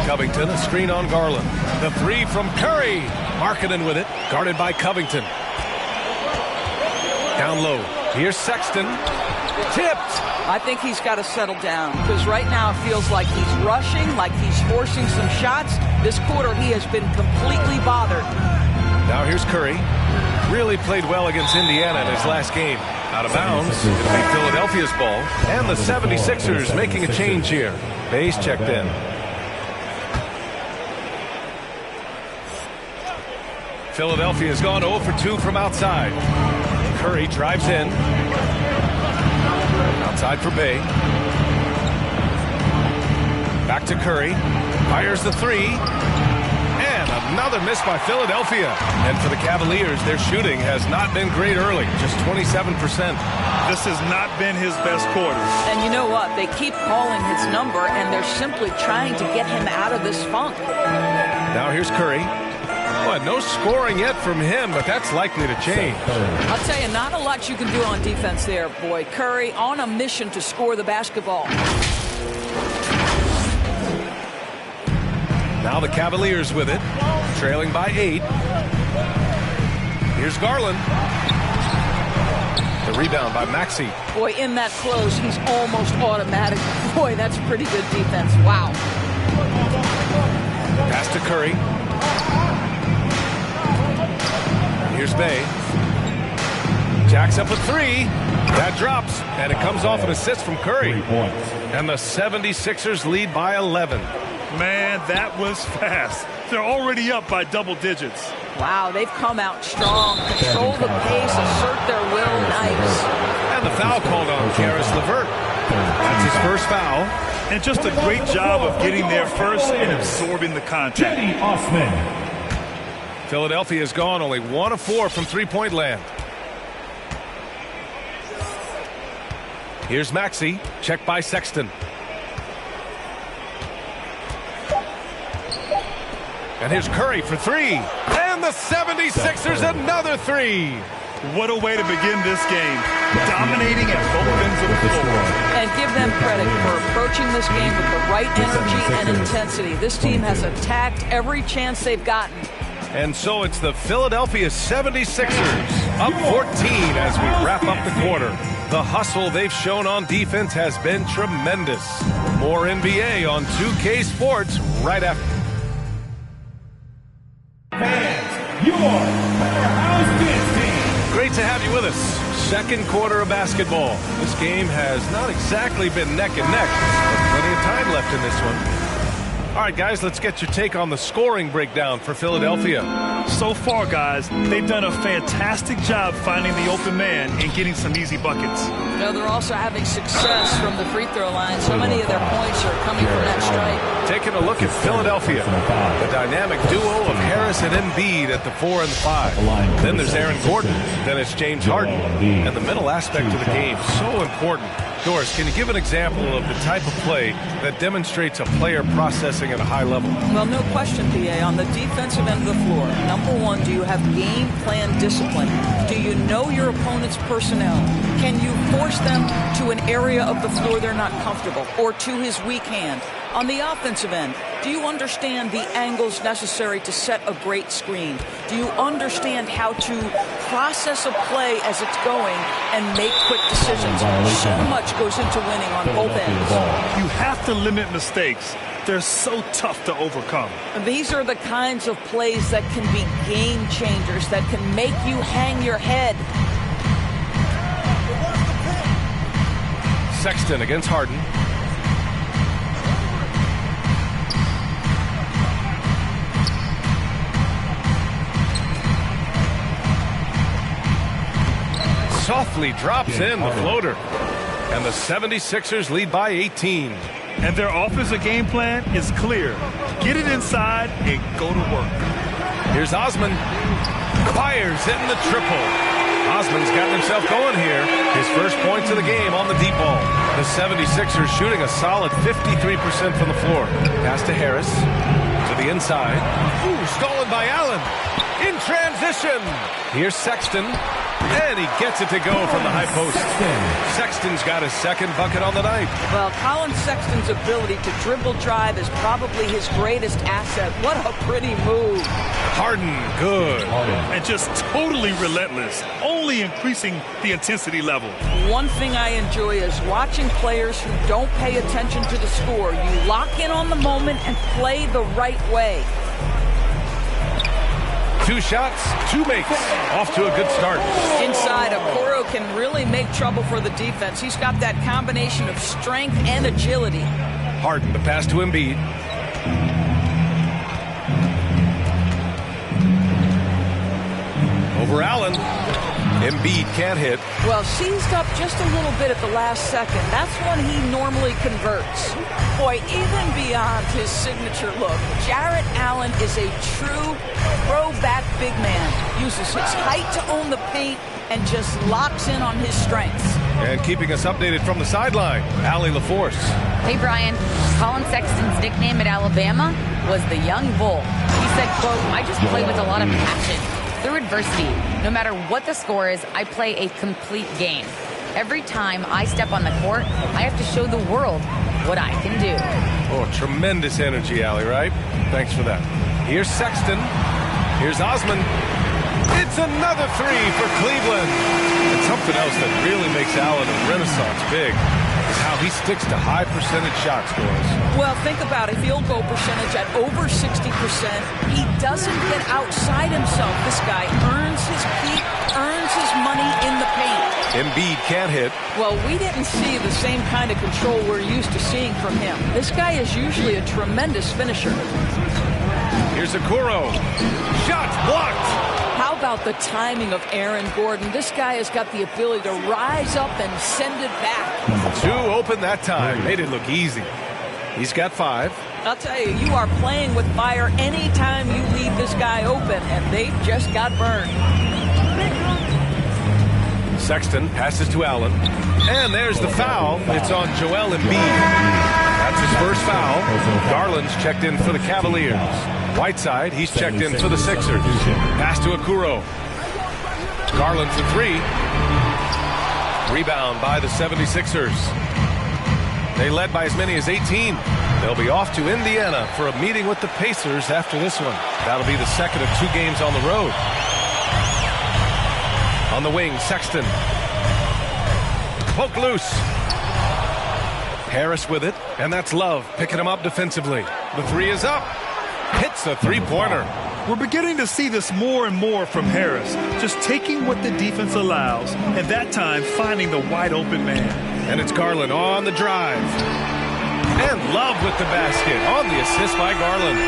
Covington, a screen on Garland. The three from Curry. Markkanen with it, guarded by Covington. Down low. Here's Sexton. Tipped. I think he's got to settle down because right now it feels like he's rushing, like he's forcing some shots. This quarter he has been completely bothered. Now here's Curry. Really played well against Indiana in his last game. Out of bounds. It'll be Philadelphia's ball. And the 76ers making a change here. Bayes checked in. Philadelphia's gone 0 for 2 from outside. Curry drives in. Outside for Bay. Back to Curry. Fires the three. And another miss by Philadelphia. And for the Cavaliers, their shooting has not been great early. Just 27%. This has not been his best quarter. And you know what? They keep calling his number, and they're simply trying to get him out of this funk. Now here's Curry. Well, no scoring yet from him, but that's likely to change. I'll tell you, not a lot you can do on defense there, boy. Curry on a mission to score the basketball. Now the Cavaliers with it, trailing by 8. Here's Garland. The rebound by Maxey. Boy, in that close, he's almost automatic. Boy, that's pretty good defense. Wow. Pass to Curry. Here's Bay. Jacks up a three. That drops, and it comes off an assist from Curry. And the 76ers lead by 11. Man, that was fast. They're already up by double digits. Wow, they've come out strong. Control the pace, assert their will. Nice. And the foul called on Karis LeVert. That's his first foul. And just a great job of getting there first and absorbing the contact. Cedi Osman. Philadelphia has gone only 1 of 4 from three-point land. Here's Maxey. Checked by Sexton. And here's Curry for three. And the 76ers another three. What a way to begin this game. Dominating at both ends of the floor. And give them credit for approaching this game with the right energy and intensity. This team has attacked every chance they've gotten. And so it's the Philadelphia 76ers up 14 as we wrap up the quarter. The hustle they've shown on defense has been tremendous. More NBA on 2K Sports right after. Fans, your Powerhouse Kids team. Great to have you with us. Second quarter of basketball. This game has not exactly been neck and neck, but plenty of time left in this one. All right, guys, let's get your take on the scoring breakdown for Philadelphia. So far, guys, they've done a fantastic job finding the open man and getting some easy buckets. You know, they're also having success from the free throw line. So many of their points are coming from that stripe. Taking a look at Philadelphia. The dynamic duo of Harris and Embiid at the 4 and 5. Then there's Aaron Gordon. Then it's James Harden. And the mental aspect of the game, so important. Doris, can you give an example of the type of play that demonstrates a player processing at a high level? Well, no question, PA. On the defensive end of the floor, number one, do you have game plan discipline? Do you know your opponent's personnel? Can you force them to an area of the floor they're not comfortable or to his weak hand? On the offensive end, do you understand the angles necessary to set a great screen? Do you understand how to process a play as it's going and make quick decisions? So much goes into winning on both ends. You have to limit mistakes. They're so tough to overcome. These are the kinds of plays that can be game changers, that can make you hang your head. Sexton against Harden. Softly drops in the floater. And the 76ers lead by 18. And their offensive game plan is clear. Get it inside and go to work. Here's Osman. Fires, hitting the triple. Osman's gotten himself going here. His first points of the game on the deep ball. The 76ers shooting a solid 53% from the floor. Pass to Harris. To the inside. Ooh, stolen by Allen. In transition. Here's Sexton. And he gets it to go from the high post. Sexton's got his second bucket on the night. Well, Colin Sexton's ability to dribble drive is probably his greatest asset. What a pretty move. Harden, good. And just totally relentless, only increasing the intensity level. One thing I enjoy is watching players who don't pay attention to the score. You lock in on the moment and play the right way. 2 shots, 2 makes. Off to a good start. Inside, Okoro can really make trouble for the defense. He's got that combination of strength and agility. Harden, the pass to Embiid. Over Allen. Embiid can't hit. Well, seized up just a little bit at the last second. That's when he normally converts. Boy, even beyond his signature look, Jarrett Allen is a true throwback big man. Uses his height to own the paint and just locks in on his strengths. And keeping us updated from the sideline, Allie LaForce. Hey, Brian. Colin Sexton's nickname at Alabama was the Young Bull. He said, quote, "I just play with a lot of passion. Through adversity, no matter what the score is, I play a complete game. Every time I step on the court, I have to show the world what I can do." Oh, tremendous energy, Allie, right? Thanks for that. Here's Sexton. Here's Osman. It's another 3 for Cleveland. And something else that really makes Allen a renaissance big is how he sticks to high percentage shot scores. Well, think about it. Field goal percentage at over 60%. He doesn't get outside himself. This guy earns his keep, earns his money in the paint. Embiid can't hit. Well, we didn't see the same kind of control we're used to seeing from him. This guy is usually a tremendous finisher. Here's Okoro. Shot blocked. How about the timing of Aaron Gordon? This guy has got the ability to rise up and send it back. 2 open that time. Made it look easy. He's got 5. I'll tell you, you are playing with fire anytime you leave this guy open, and they just got burned. Sexton passes to Allen. And there's the foul. It's on Joel Embiid. That's his first foul. Garland's checked in for the Cavaliers. Whiteside, he's checked in for the Sixers. Pass to Okoro. Garland for 3. Rebound by the 76ers. They led by as many as 18. They'll be off to Indiana for a meeting with the Pacers after this one. That'll be the second of 2 games on the road. On the wing, Sexton. Poke loose. Harris with it, and that's Love picking him up defensively. The 3 is up. Hits a 3-pointer. We're beginning to see this more and more from Harris. Just taking what the defense allows, and that time finding the wide open man. And it's Garland on the drive. And Love with the basket on the assist by Garland.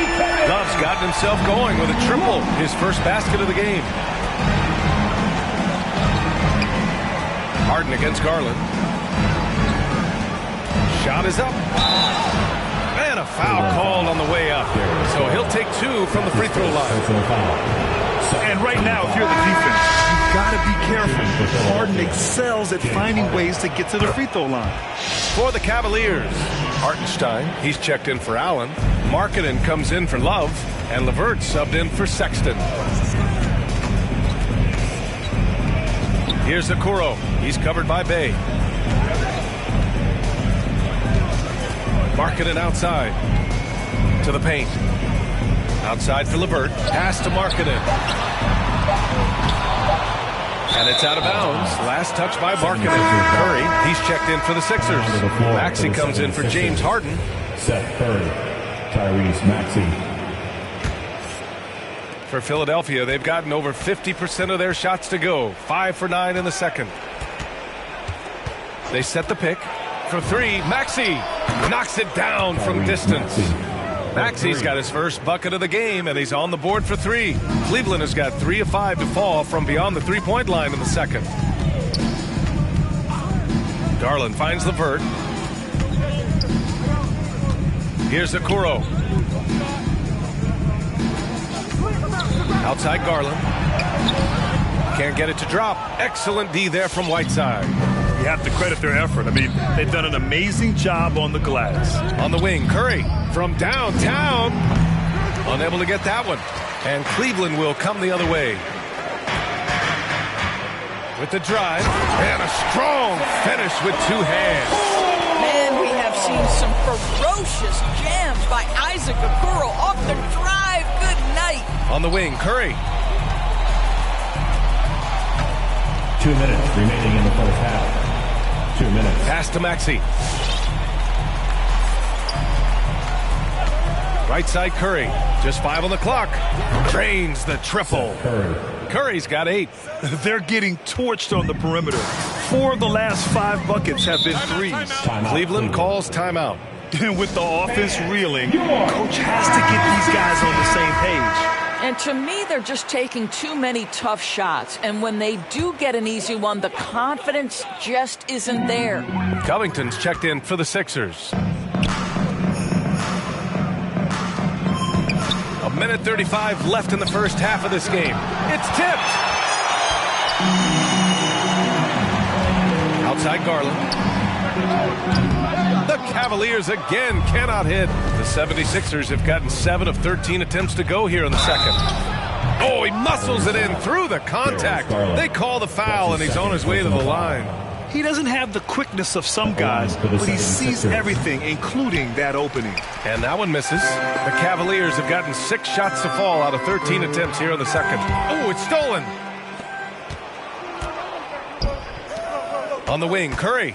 Love's gotten himself going with a triple, his first basket of the game. Harden against Garland. Shot is up. And a foul called on the way up. So he'll take 2 from the free throw line. And right now, if you're the defense, you've got to be careful. Harden excels at finding ways to get to the free throw line. For the Cavaliers, Hartenstein, he's checked in for Allen. Markkanen comes in for Love. And LeVert subbed in for Sexton. Here's Okoro. He's covered by Bay. Markkanen outside to the paint. Outside for LeVert. Pass to Markkanen. And it's out of bounds. Last touch by Markkanen. Curry, he's checked in for the Sixers. Maxey comes in for James Harden. Seth Curry. Tyrese Maxey. For Philadelphia, they've gotten over 50% of their shots to go. 5 for 9 in the second. They set the pick. For 3, Maxey knocks it down from distance. Maxey's got his first bucket of the game, and he's on the board for 3. Cleveland has got 3 of 5 to fall from beyond the 3-point line in the second. Garland finds LeVert. Here's Okoro. Outside Garland. Can't get it to drop. Excellent D there from Whiteside. You have to credit their effort. I mean, they've done an amazing job on the glass. On the wing, Curry from downtown. Unable to get that one. And Cleveland will come the other way. With the drive. And a strong finish with two hands. Man, we have seen some ferocious jams by Isaac Okoro off the drive. Good night. On the wing, Curry. 2 minutes remaining in the first half. 2 minutes. Pass to Maxey. Right side Curry. Just 5 on the clock. Drains the triple. Curry's got 8. They're getting torched on the perimeter. 4 of the last 5 buckets have been threes. Cleveland calls timeout. And with the offense reeling, coach has to get these guys on the same page. And to me, they're just taking too many tough shots. And when they do get an easy one, the confidence just isn't there. Covington's checked in for the Sixers. A minute 35 left in the first half of this game. It's tipped. Outside Garland. The Cavaliers again cannot hit. The 76ers have gotten 7 of 13 attempts to go here in the second. Oh, he muscles it in through the contact. They call the foul, and he's on his way to the line. He doesn't have the quickness of some guys, but he sees everything, including that opening. And that one misses. The Cavaliers have gotten 6 shots to fall out of 13 attempts here in the second. Oh, it's stolen. On the wing, Curry.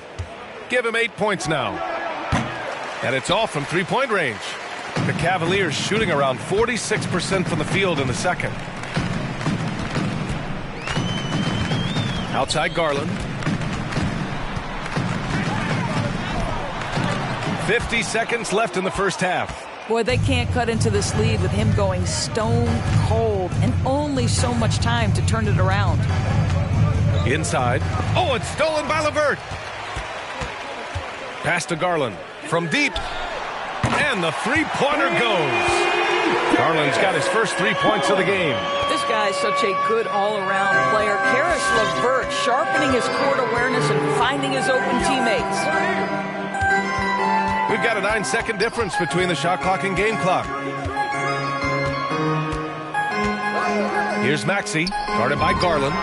Give him 8 points now. And it's off from three-point range. The Cavaliers shooting around 46% from the field in the second. Outside Garland. 50 seconds left in the first half. Boy, they can't cut into this lead with him going stone cold and only so much time to turn it around. Inside. Oh, it's stolen by LeVert. Pass to Garland. From deep. And the three-pointer goes. Garland's got his first 3 points of the game. This guy is such a good all-around player. Karis LeVert sharpening his court awareness and finding his open teammates. We've got a 9-second difference between the shot clock and game clock. Here's Maxey, guarded by Garland.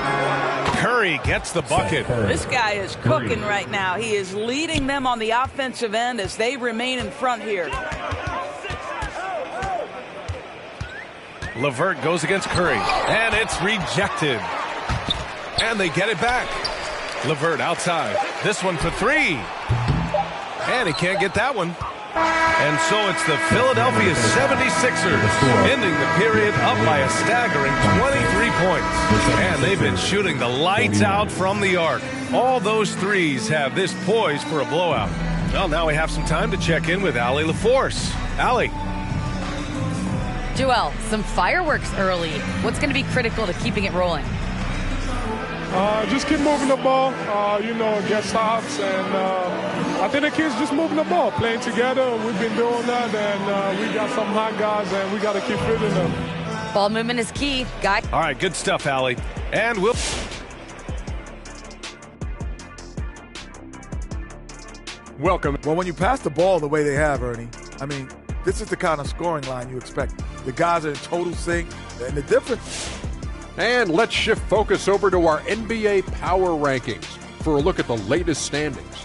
Curry gets the bucket. This guy is cooking right now. He is leading them on the offensive end as they remain in front here. LeVert goes against Curry, and it's rejected. And they get it back. LeVert outside. This one for 3. And he can't get that one. And so it's the Philadelphia 76ers ending the period up by a staggering 23 points. And they've been shooting the lights out from the arc. All those threes have this poised for a blowout. Well, now we have some time to check in with Allie LaForce. Allie. Joel, some fireworks early. What's going to be critical to keeping it rolling? Just keep moving the ball, get stops, and I think the kids just moving the ball, playing together. We've been doing that, and we got some hot guys, and we got to keep fitting them. Ball movement is key, guy. All right, good stuff, Allie. And we'll... Welcome. Well, when you pass the ball the way they have, Ernie, I mean, this is the kind of scoring line you expect. The guys are in total sync, and the difference... And let's shift focus over to our NBA Power Rankings for a look at the latest standings.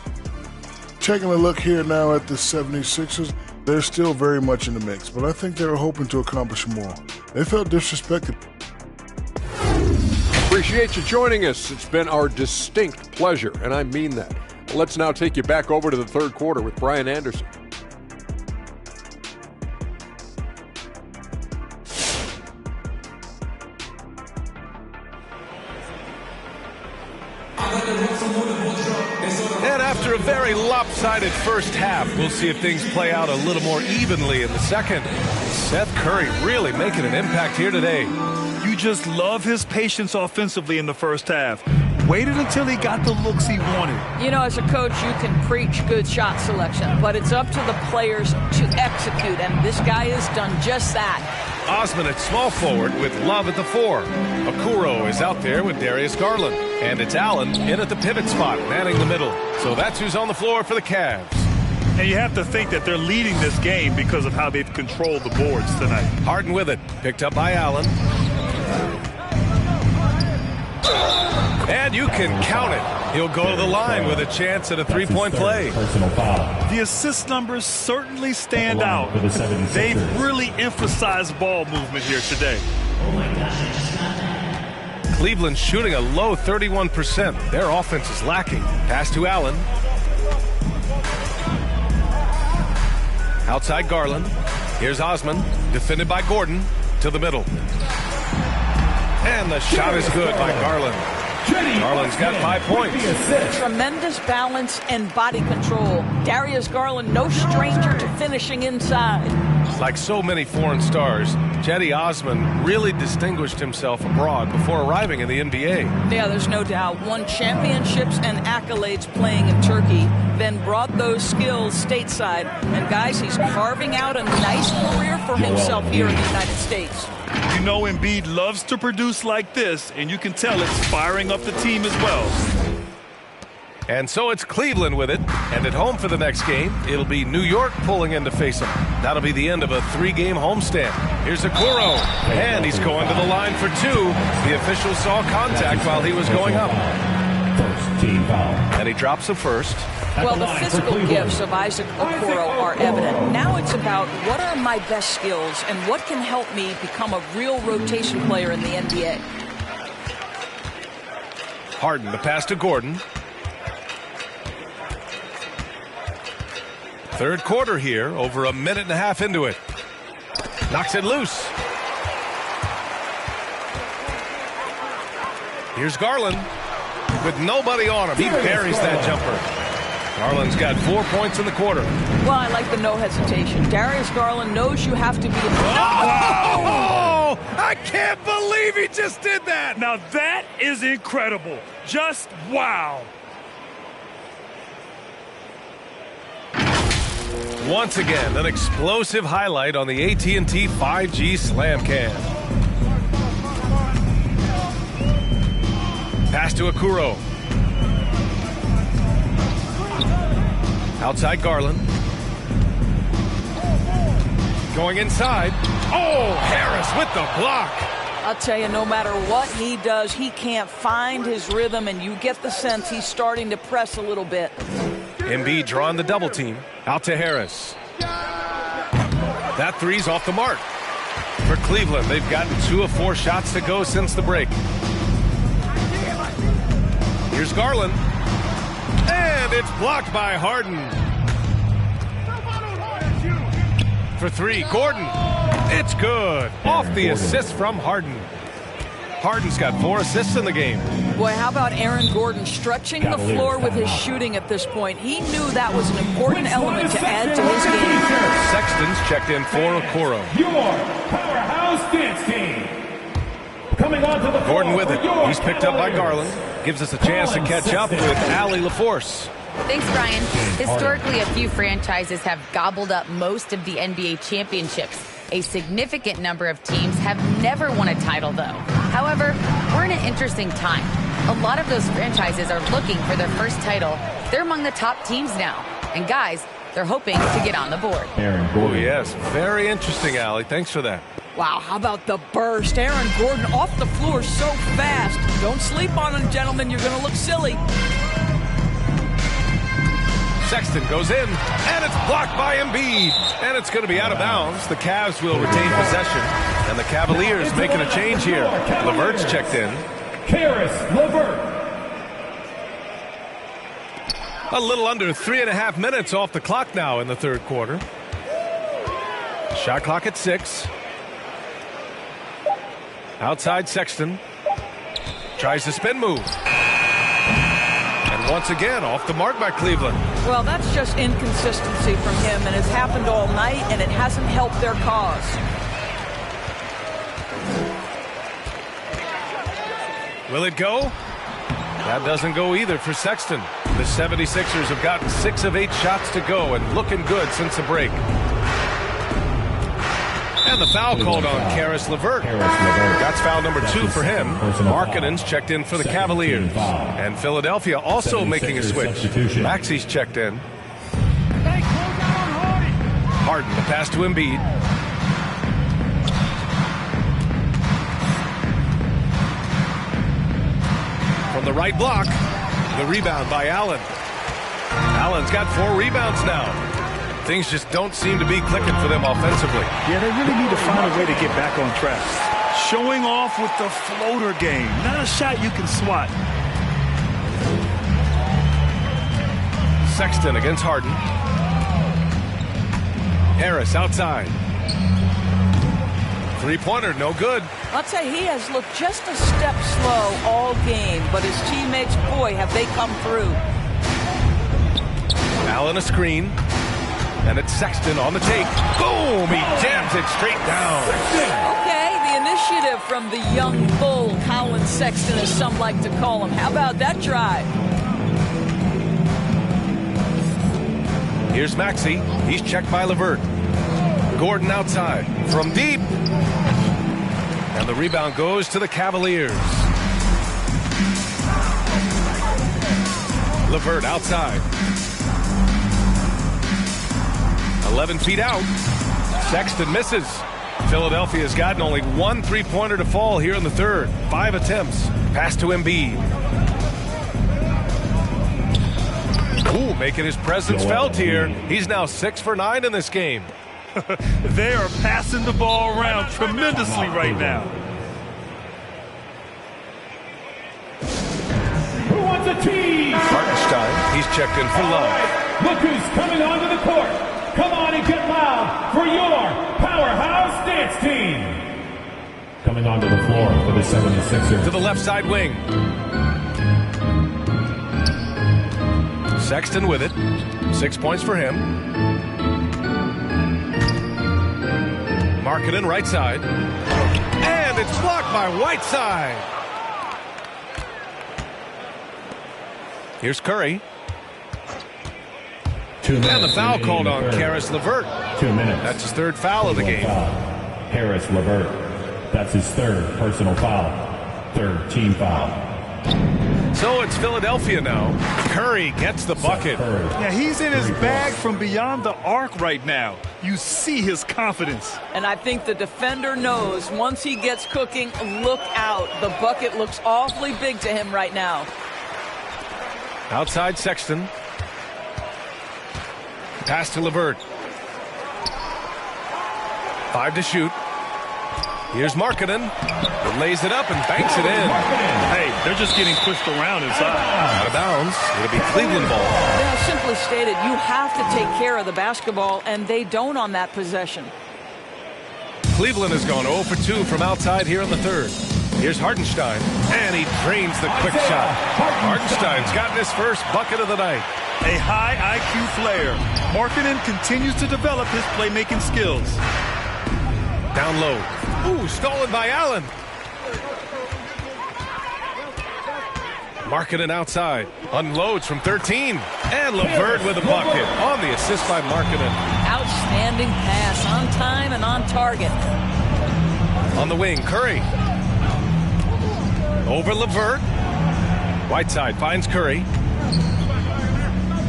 Taking a look here now at the 76ers, they're still very much in the mix, but I think they're hoping to accomplish more. They felt disrespected. Appreciate you joining us. It's been our distinct pleasure, and I mean that. Let's now take you back over to the third quarter with Brian Anderson. And after a very lopsided first half, we'll see if things play out a little more evenly in the second. Seth Curry really making an impact here today. You just love his patience offensively in the first half. waited until he got the looks he wanted. You know, as a coach, you can preach good shot selection, but it's up to the players to execute, and this guy has done just that. Osman at small forward with Love at the 4. Okuro is out there with Darius Garland. And it's Allen in at the pivot spot, manning the middle. So that's who's on the floor for the Cavs. And you have to think that they're leading this game because of how they've controlled the boards tonight. Harden with it. Picked up by Allen. And you can count it. He'll go to the line with a chance at a three-point play. The assist numbers certainly stand out. They've really emphasized ball movement here today. Cleveland shooting a low 31%. Their offense is lacking. Pass to Allen. Outside Garland. Here's Osman. Defended by Gordon. To the middle. And the shot is good by Garland. Garland's got 5 points. Tremendous balance and body control. Darius Garland, no stranger to finishing inside. Like so many foreign stars, Cedi Osman really distinguished himself abroad before arriving in the NBA. Yeah, there's no doubt. Won championships and accolades playing in Turkey, then brought those skills stateside. And guys, he's carving out a nice career for himself here in the United States. You know Embiid loves to produce like this, and you can tell it's firing up the team as well. And so it's Cleveland with it, and at home for the next game, it'll be New York pulling in to face them. That'll be the end of a 3-game homestand. Here's Okuro, and he's going to the line for 2. The official saw contact while he was going up. First team foul. And he drops the first. Well, the physical gifts of Isaac Okoro are evident. Now it's about what are my best skills and what can help me become a real rotation player in the NBA. Harden, the pass to Gordon. Third quarter here, over a minute and a half into it. Knocks it loose. Here's Garland with nobody on him. He buries that jumper. Garland's got 4 points in the quarter. Well, I like the no hesitation. Darius Garland knows you have to be... Oh, I can't believe he just did that. Now that is incredible. Just wow. Once again, an explosive highlight on the AT&T 5G Slam Cam. Pass to Okuro. Outside Garland. Going inside. Oh, Harris with the block. I'll tell you, no matter what he does, he can't find his rhythm, and you get the sense he's starting to press a little bit. Embiid drawing the double team. Out to Harris. That three's off the mark. For Cleveland, they've gotten 2 of 4 shots to go since the break. Here's Garland. And it's blocked by Harden. For 3, Gordon. It's good. Off the assist from Harden. Harden's got 4 assists in the game. Boy, how about Aaron Gordon stretching the floor with his shooting at this point? He knew that was an important element to add to his game. Sexton's checked in for Okoro. Your powerhouse dance team. Coming onto the Gordon floor with it. He's picked up by Garland. Gives us a chance to catch up with Allie LaForce. Thanks, Brian. Historically, a few franchises have gobbled up most of the NBA championships. A significant number of teams have never won a title, though. However, we're in an interesting time. A lot of those franchises are looking for their first title. They're among the top teams now. And guys, they're hoping to get on the board. Oh, yes. Very interesting, Allie. Thanks for that. Wow, how about the burst? Aaron Gordon off the floor so fast. Don't sleep on him, gentlemen. You're going to look silly. Sexton goes in, and it's blocked by Embiid. And it's going to be out of bounds. The Cavs will retain possession. And the Cavaliers making a change here. LeVert's checked in. Karis LeVert. A little under 3.5 minutes off the clock now in the third quarter. Shot clock at 6. Outside Sexton. Tries the spin move. And once again, off the mark by Cleveland. Well, that's just inconsistency from him, and it's happened all night, and it hasn't helped their cause. Will it go? That doesn't go either for Sexton. The 76ers have gotten 6 of 8 shots to go and looking good since the break. And the foul called on Karis LeVert. That's foul number 2 for him. Markkanen's checked in for the Cavaliers. And Philadelphia also making a switch. Maxey's checked in. Harden, the pass to Embiid. From the right block, the rebound by Allen. Allen's got 4 rebounds now. Things just don't seem to be clicking for them offensively. Yeah, they really need to find a way to get back on track. Showing off with the floater game. Not a shot you can swat. Sexton against Harden. Harris outside. Three-pointer, no good. I'll tell you, he has looked just a step slow all game, but his teammates, boy, have they come through. Allen a screen. And it's Sexton on the take. Boom! He jams it straight down. Okay, the initiative from the young bull, Colin Sexton, as some like to call him. How about that drive? Here's Maxey. He's checked by LeVert. Gordon outside from deep. And the rebound goes to the Cavaliers. LeVert outside. 11 feet out. Sexton misses. Philadelphia's gotten only 1 3-pointer to fall here in the third. 5 attempts. Pass to Embiid. Ooh, making his presence felt here. He's now 6 for 9 in this game. They are passing the ball around tremendously right now. Who wants a tease? Hartenstein, he's checked in for Love. Look who's coming onto the court. Come on and get loud for your powerhouse dance team. Coming onto the floor for the 76ers. To the left side wing. Sexton with it. 6 points for him. Markkanen right side. And it's blocked by Whiteside. Here's Curry. 2 minutes. And the foul called on Karis LeVert. 2 minutes. That's his 3rd foul of the game. Karis LeVert. That's his 3rd personal foul. 3rd team foul. So it's Philadelphia now. Curry gets the bucket. Yeah, he's in his bag from beyond the arc right now. You see his confidence. And I think the defender knows once he gets cooking, look out. The bucket looks awfully big to him right now. Outside Sexton. Pass to LeVert. 5 to shoot. Here's Markkanen. Lays it up and banks it in. Hey, they're just getting pushed around inside. Out of bounds. It'll be Cleveland ball. Yeah, simply stated, you have to take care of the basketball, and they don't on that possession. Cleveland has gone 0 for 2 from outside here in the third. Here's Hartenstein, and he drains the quick shot. Hartenstein's gotten his first bucket of the night. A high IQ player. Markkanen continues to develop his playmaking skills. Down low. Ooh, stolen by Allen. Markkanen outside. Unloads from 13. And LeVert with a bucket on the assist by Markkanen. Outstanding pass, on time and on target. On the wing, Curry. Over LeVert. Whiteside finds Curry.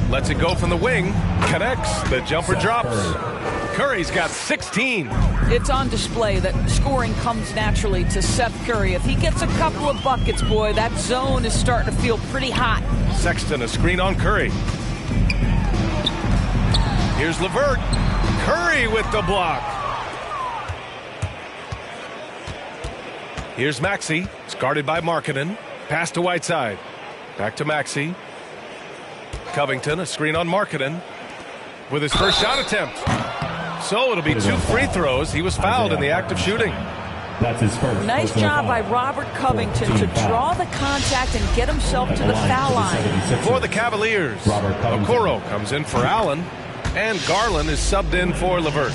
Lets it go from the wing. Connects. The jumper drops. Curry's got 16. It's on display that scoring comes naturally to Seth Curry. If he gets a couple of buckets, boy, that zone is starting to feel pretty hot. Sexton, a screen on Curry. Here's LeVert. Curry with the block. Here's Maxey. It's guarded by Markkanen. Pass to Whiteside. Back to Maxey. Covington, a screen on Markkanen with his first shot attempt. So it'll be 2 free throws. He was fouled in the act of shooting. That's his first. Nice job by Robert Covington to draw the contact and get himself to the foul line. For the Cavaliers, Okoro comes in for Allen, and Garland is subbed in for LeVert.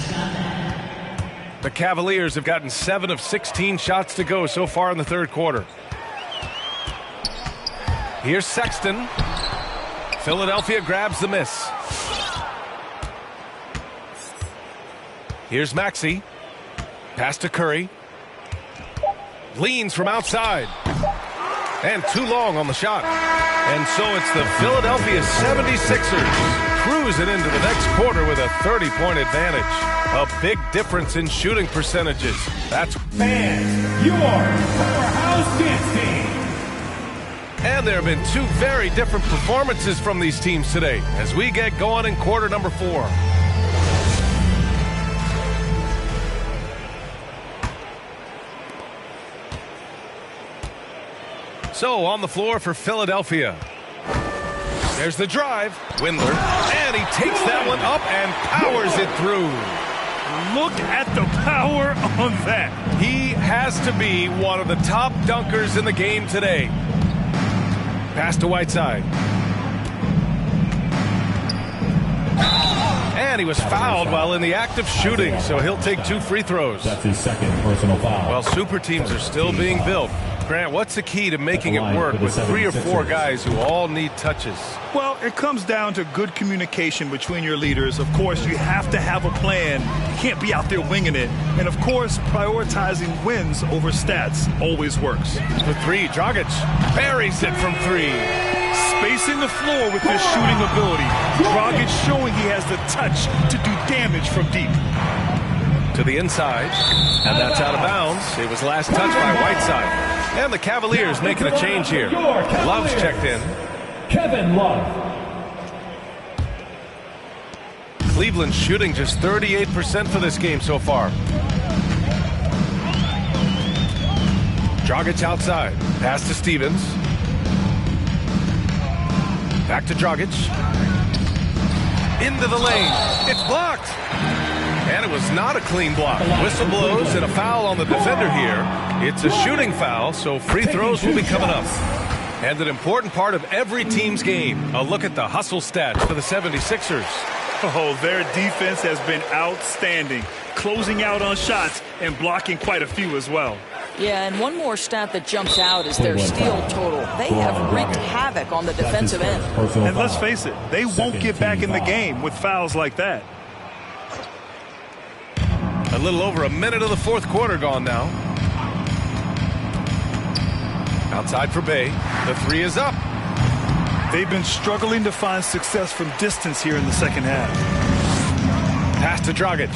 The Cavaliers have gotten 7 of 16 shots to go so far in the third quarter. Here's Sexton. Philadelphia grabs the miss. Here's Maxey. Pass to Curry. Leans from outside. And too long on the shot. And so it's the Philadelphia 76ers cruising into the next quarter with a 30-point advantage. A big difference in shooting percentages. That's fans, your powerhouse dance team. And there have been two very different performances from these teams today as we get going in quarter number 4. So on the floor for Philadelphia. There's the drive. Windler. And he takes that one up and powers it through. Look at the power on that. He has to be one of the top dunkers in the game today. Pass to Whiteside. And he was fouled while in the act of shooting, so he'll take 2 free throws. That's his second personal foul. Well, super teams are still being built. Grant, what's the key to making it work with 3 or 4 guys who all need touches? Well, it comes down to good communication between your leaders. Of course, you have to have a plan. You can't be out there winging it. And, of course, prioritizing wins over stats always works. For 3, Dragic buries it from 3. Spacing the floor with his shooting ability. Dragic showing he has the touch to do damage from deep. To the inside, and that's out of bounds. It was last touched by Whiteside. And the Cavaliers making a change here. Love's checked in. Kevin Love. Cleveland shooting just 38% for this game so far. Dragic outside. Pass to Stevens. Back to Dragic. Into the lane. It's blocked. And it was not a clean block. Whistle blows and a foul on the defender here. It's a shooting foul, so free throws will be coming up. And an important part of every team's game. A look at the hustle stats for the 76ers. Oh, their defense has been outstanding. Closing out on shots and blocking quite a few as well. Yeah, and one more stat that jumps out is their steal total. They have wreaked havoc on the defensive end. And let's face it, they won't get back in the game with fouls like that. A little over a minute of the fourth quarter gone now. Outside for Bay. The 3 is up. They've been struggling to find success from distance here in the second half. Pass to Dragic.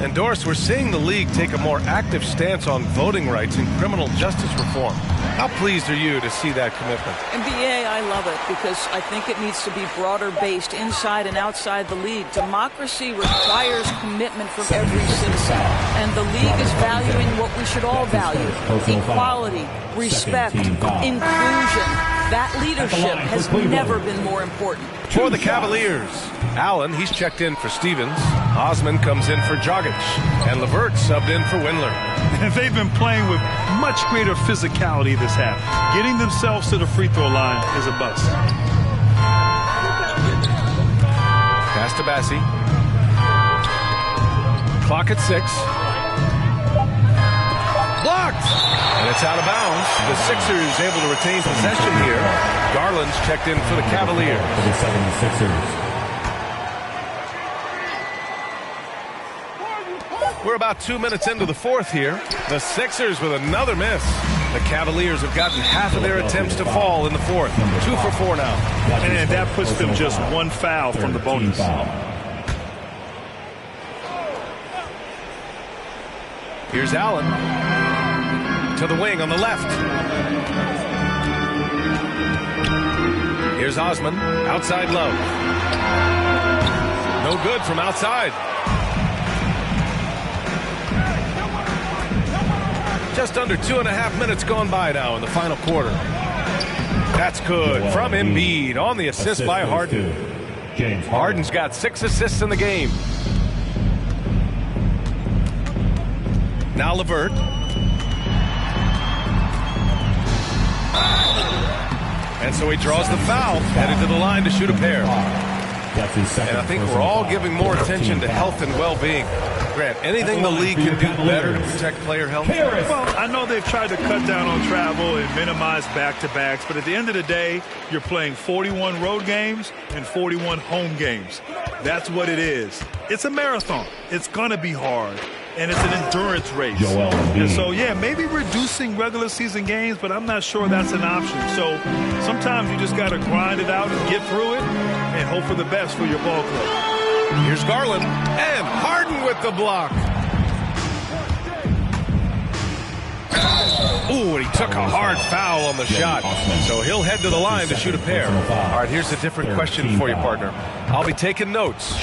And Doris, we're seeing the league take a more active stance on voting rights and criminal justice reform. How pleased are you to see that commitment? NBA, I love it because I think it needs to be broader based inside and outside the league. Democracy requires commitment from every citizen. And the league is valuing what we should all value. Equality, respect, inclusion. That leadership has never been more important. For the Cavaliers, Allen, he's checked in for Stevens. Osman comes in for Dragic. And LeVert subbed in for Windler. And they've been playing with much greater physicality this half. Getting themselves to the free throw line is a bust. Pass to Bassie. Clock at 6. Blocked! And it's out of bounds. The Sixers able to retain possession here. Garland's checked in for the Cavaliers. For the 76ers. We're about 2 minutes into the fourth here. The Sixers with another miss. The Cavaliers have gotten half of their attempts to fall in the fourth. 2 for 4 now. And that puts them just 1 foul from the bonus. Here's Allen. To the wing on the left. Here's Osman. Outside Love. No good from outside. Just under 2.5 minutes gone by now in the final quarter. That's good from Embiid on the assist by Harden. Harden's got 6 assists in the game. Now LeVert. And so he draws the foul, headed to the line to shoot a pair. That's his second. And I think we're all giving more attention to health and well-being. Grant, anything the league can do better to protect player health? Well, I know they've tried to cut down on travel and minimize back-to-backs, but at the end of the day, you're playing 41 road games and 41 home games. That's what it is. It's a marathon. It's going to be hard, and it's an endurance race. And so, yeah, maybe reducing regular season games, but I'm not sure that's an option. So sometimes you just got to grind it out and get through it and hope for the best for your ball club. Here's Garland, and Harden with the block. Ooh, and he took a hard foul on the shot. So he'll head to the line to shoot a pair. All right, here's a different question for you, partner. I'll be taking notes.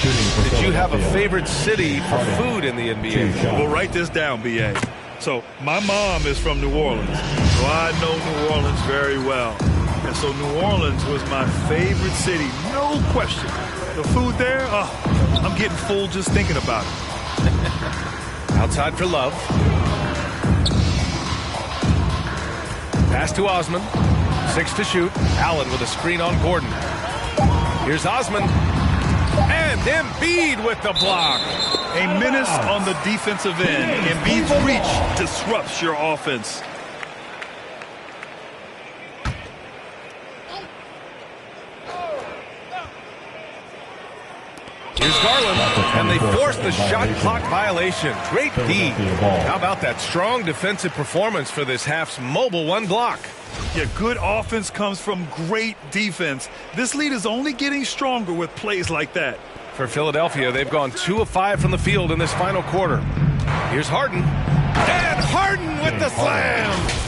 Did you have a favorite city for food in the NBA? Well, write this down, B.A. So my mom is from New Orleans, so I know New Orleans very well. And so New Orleans was my favorite city, no question. The food there, I'm getting full just thinking about it. Outside for Love. Pass to Osman. 6 to shoot. Allen with a screen on Gordon. Here's Osman. And Embiid with the block. A menace on the defensive end. Embiid's reach disrupts your offense. Here's Garland, and they force the shot clock violation. Great D. How about that strong defensive performance for this half's mobile one block? Yeah, good offense comes from great defense. This lead is only getting stronger with plays like that. For Philadelphia, they've gone 2 of 5 from the field in this final quarter. Here's Harden. And Harden with the slam.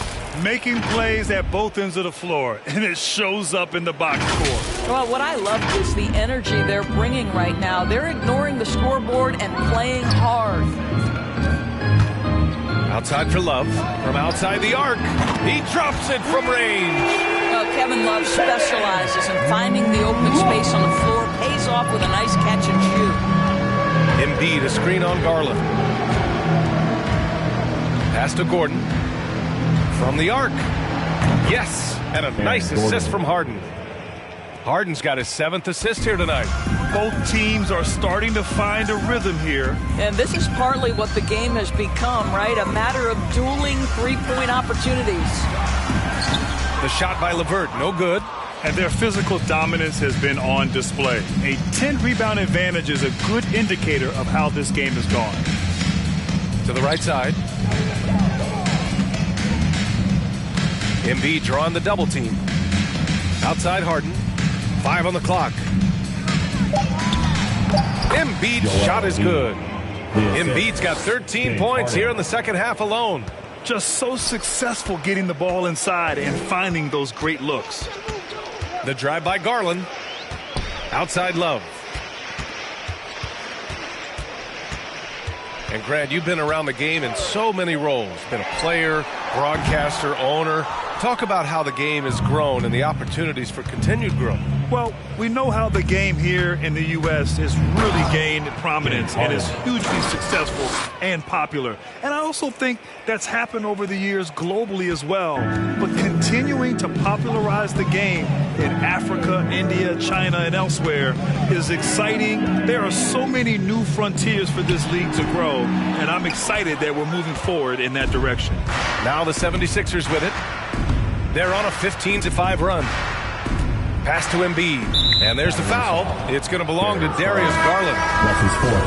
Making plays at both ends of the floor, and it shows up in the box score. Well, what I love is the energy they're bringing right now. They're ignoring the scoreboard and playing hard. Outside for Love. From outside the arc. He drops it from range. Kevin Love specializes in finding the open space on the floor, pays off with a nice catch and shoot. Embiid, a screen on Garland. Pass to Gordon. From the arc. Yes, and a nice assist from Harden. Harden's got his 7th assist here tonight. Both teams are starting to find a rhythm here. And this is partly what the game has become, right? A matter of dueling three-point opportunities. The shot by LeVert, no good. And their physical dominance has been on display. A 10-rebound advantage is a good indicator of how this game has gone. To the right side. Embiid drawing the double team. Outside Harden. 5 on the clock. Embiid's shot is good. Embiid's got 13 points here in the second half alone. Just so successful getting the ball inside and finding those great looks. The drive by Garland. Outside Love. And Grant, you've been around the game in so many roles. Been a player, broadcaster, owner. Talk about how the game has grown and the opportunities for continued growth. Well, we know how the game here in the U.S. has really gained prominence and is hugely successful and popular. And I also think that's happened over the years globally as well. But continuing to popularize the game in Africa, India, China, and elsewhere is exciting. There are so many new frontiers for this league to grow, and I'm excited that we're moving forward in that direction. Now the 76ers with it. They're on a 15-5 run. Pass to Embiid. And there's the foul. It's going to belong to Darius Garland.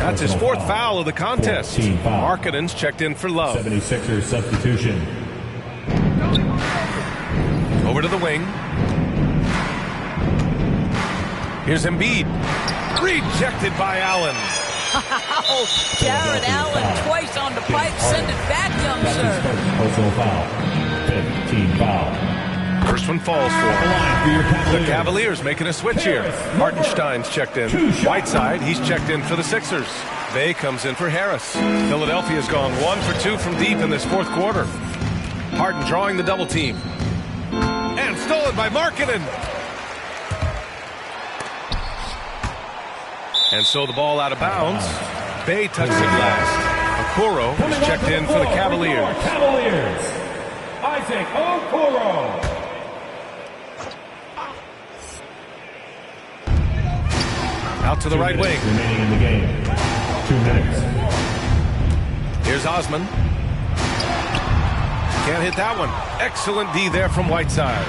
That's his fourth foul of the contest. Markkanen's checked in for Love. 76ers substitution. Over to the wing. Here's Embiid. Rejected by Allen. Wow, Jared Allen twice on the pipe. Send it back, young sir. Personal foul. 15 foul. First one falls for the Cavaliers making a switch here. Hartenstein's checked in. Whiteside, he's checked in for the Sixers. Bay comes in for Harris. Philadelphia's gone 1 for 2 from deep in this fourth quarter. Harden drawing the double team. And stolen by Markkanen. And so the ball out of bounds. Bay touched it last. Okoro is checked in for the Cavaliers. Isaac Okoro. Out to the right wing. Remaining in the game. 2 minutes. Here's Osman. Can't hit that one. Excellent D there from Whiteside.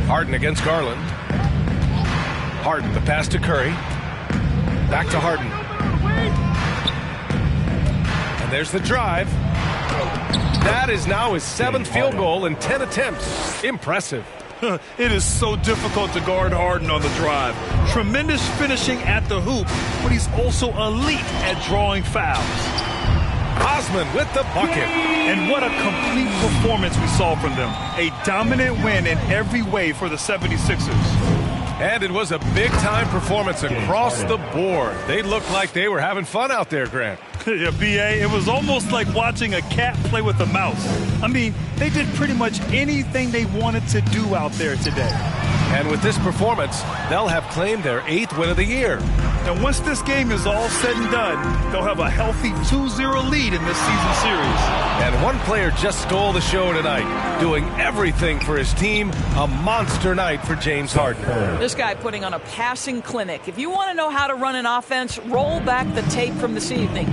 Harden against Garland. Harden, the pass to Curry. Back to Harden. And there's the drive. That is now his 7th field goal in 10 attempts. Impressive. It is so difficult to guard Harden on the drive. Tremendous finishing at the hoop, but he's also elite at drawing fouls. Osman with the bucket. And what a complete performance we saw from them. A dominant win in every way for the 76ers. And it was a big-time performance across the board. They looked like they were having fun out there, Grant. Yeah, B.A., it was almost like watching a cat play with a mouse. I mean, they did pretty much anything they wanted to do out there today. And with this performance, they'll have claimed their 8th win of the year. And once this game is all said and done, they'll have a healthy 2-0 lead in this season series. And one player just stole the show tonight, doing everything for his team. A monster night for James Harden. This guy putting on a passing clinic. If you want to know how to run an offense, roll back the tape from this evening.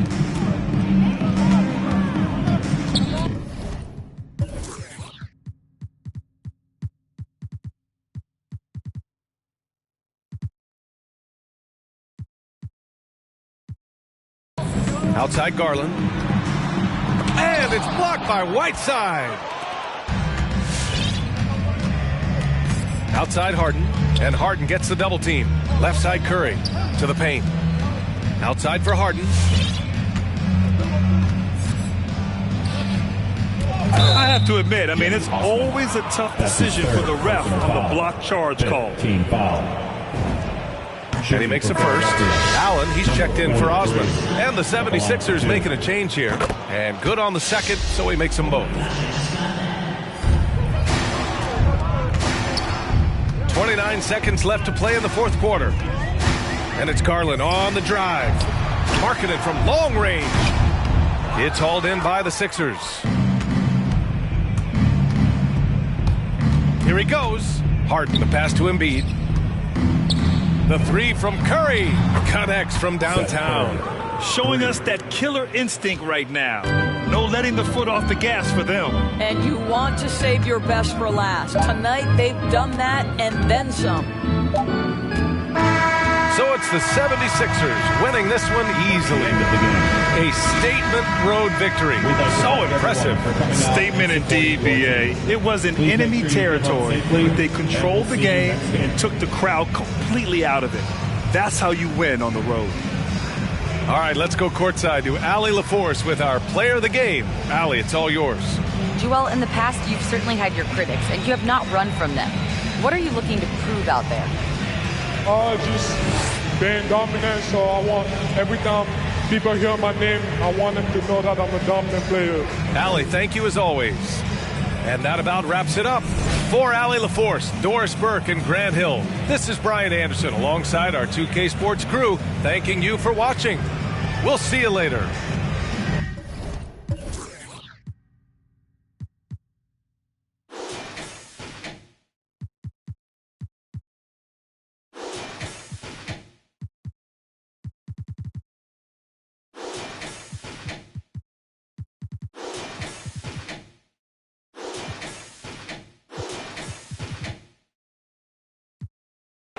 Outside Garland. And it's blocked by Whiteside. Outside Harden. And Harden gets the double team. Left side Curry to the paint. Outside for Harden. I have to admit, I mean, it's always a tough decision for the ref on the block charge call. Team foul. And he makes the first. Allen, he's checked in for Osman. And the 76ers making a change here. And good on the second, so he makes them both. 29 seconds left to play in the 4th quarter. And it's Garland on the drive. Marketed from long range. It's hauled in by the Sixers. Here he goes. Harden, the pass to Embiid. The 3 from Curry connects from downtown. Showing us that killer instinct right now. No letting the foot off the gas for them. And you want to save your best for last. Tonight, they've done that and then some. So it's the 76ers winning this one easily. A statement road victory. So impressive. Statement indeed, B.A. It was in enemy territory, but they controlled the game and took the crowd completely out of it. That's how you win on the road. All right, let's go courtside to Allie LaForce with our player of the game. Allie, it's all yours. Joel, in the past, you've certainly had your critics, and you have not run from them. What are you looking to prove out there? Just being dominant, so I want every time people hear my name, I want them to know that I'm a dominant player. Allie, thank you as always. And that about wraps it up. For Allie LaForce, Doris Burke, and Grant Hill, this is Brian Anderson alongside our 2K Sports crew, thanking you for watching. We'll see you later.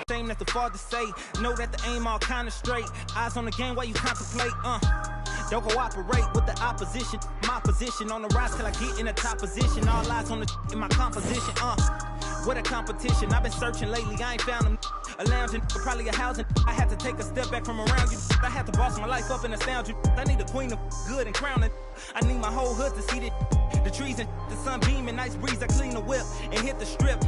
Shame that the father say, know that the aim all kind of straight. Eyes on the game while you contemplate, don't cooperate with the opposition. My position on the rise till I get in the top position. All eyes on the in my composition, What a competition, I've been searching lately, I ain't found them. A lounging, probably a housing. I had to take a step back from around you. I had to boss my life up and astound you. I need a queen of good and crown it. I need my whole hood to see it. The trees and the sun beaming, nice breeze, I clean the whip and hit the strip.